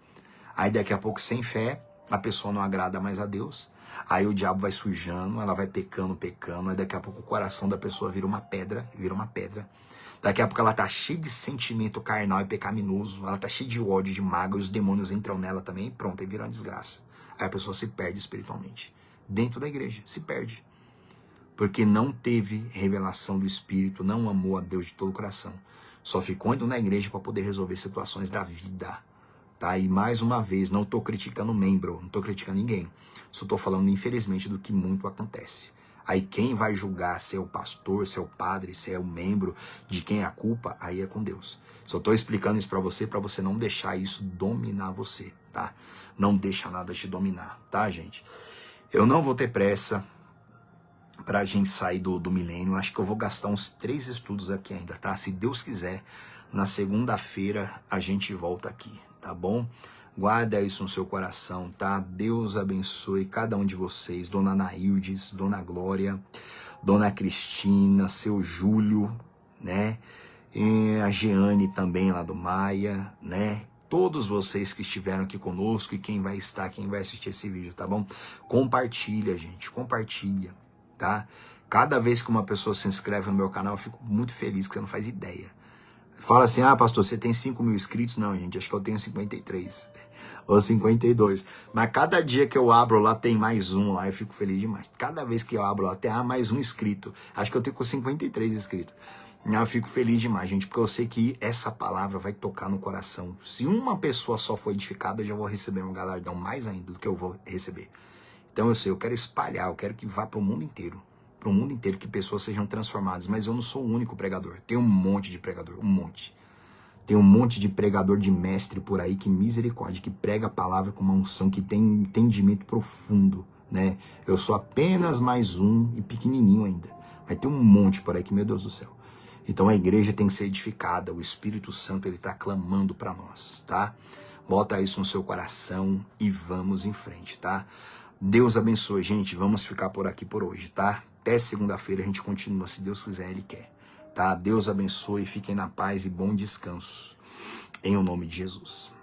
Aí daqui a pouco, sem fé, a pessoa não agrada mais a Deus. Aí o diabo vai sujando, ela vai pecando. Aí daqui a pouco o coração da pessoa vira uma pedra. Daqui a pouco ela tá cheia de sentimento carnal e pecaminoso. Ela tá cheia de ódio, de mágoa. E os demônios entram nela também. E pronto, aí vira uma desgraça. Aí a pessoa se perde espiritualmente. Dentro da igreja, se perde. Porque não teve revelação do Espírito, não amou a Deus de todo o coração. Só ficou indo na igreja para poder resolver situações da vida, tá? E mais uma vez, não estou criticando membro, não estou criticando ninguém. Só estou falando, infelizmente, do que muito acontece. Aí quem vai julgar se é o pastor, se é o padre, se é o membro, de quem é a culpa, aí é com Deus. Só estou explicando isso para você não deixar isso dominar você, tá? Não deixa nada te dominar, tá, gente? Eu não vou ter pressa pra gente sair do milênio. Acho que eu vou gastar uns 3 estudos aqui ainda, tá? Se Deus quiser, na segunda-feira a gente volta aqui, tá bom? Guarda isso no seu coração, tá? Deus abençoe cada um de vocês. Dona Naildes, Dona Glória, Dona Cristina, seu Júlio, né? E a Jeane também lá do Maia, né? Todos vocês que estiveram aqui conosco e quem vai estar, quem vai assistir esse vídeo, tá bom? Compartilha, gente, compartilha, tá? Cada vez que uma pessoa se inscreve no meu canal, eu fico muito feliz, que você não faz ideia. Fala assim, ah, pastor, você tem 5.000 inscritos? Não, gente, acho que eu tenho 53 ou 52. Mas cada dia que eu abro lá, tem mais um lá, eu fico feliz demais. Cada vez que eu abro lá, tem mais um inscrito. Acho que eu tenho com 53 inscritos. Eu fico feliz demais, gente, porque eu sei que essa palavra vai tocar no coração. Se uma pessoa só for edificada, eu já vou receber um galardão mais ainda do que eu vou receber. Então eu sei, eu quero espalhar, eu quero que vá para o mundo inteiro. Para o mundo inteiro, que pessoas sejam transformadas. Mas eu não sou o único pregador. Tem um monte de pregador, um monte. Tem um monte de pregador, de mestre por aí, que misericórdia, que prega a palavra com uma unção, que tem entendimento profundo, né? Eu sou apenas mais um e pequenininho ainda. Mas tem um monte por aí que, meu Deus do céu. Então a igreja tem que ser edificada, o Espírito Santo ele está clamando para nós, tá? Bota isso no seu coração e vamos em frente, tá? Deus abençoe, gente, vamos ficar por aqui por hoje, tá? Até segunda-feira a gente continua, se Deus quiser, Ele quer, tá? Deus abençoe, fiquem na paz e bom descanso, em o nome de Jesus.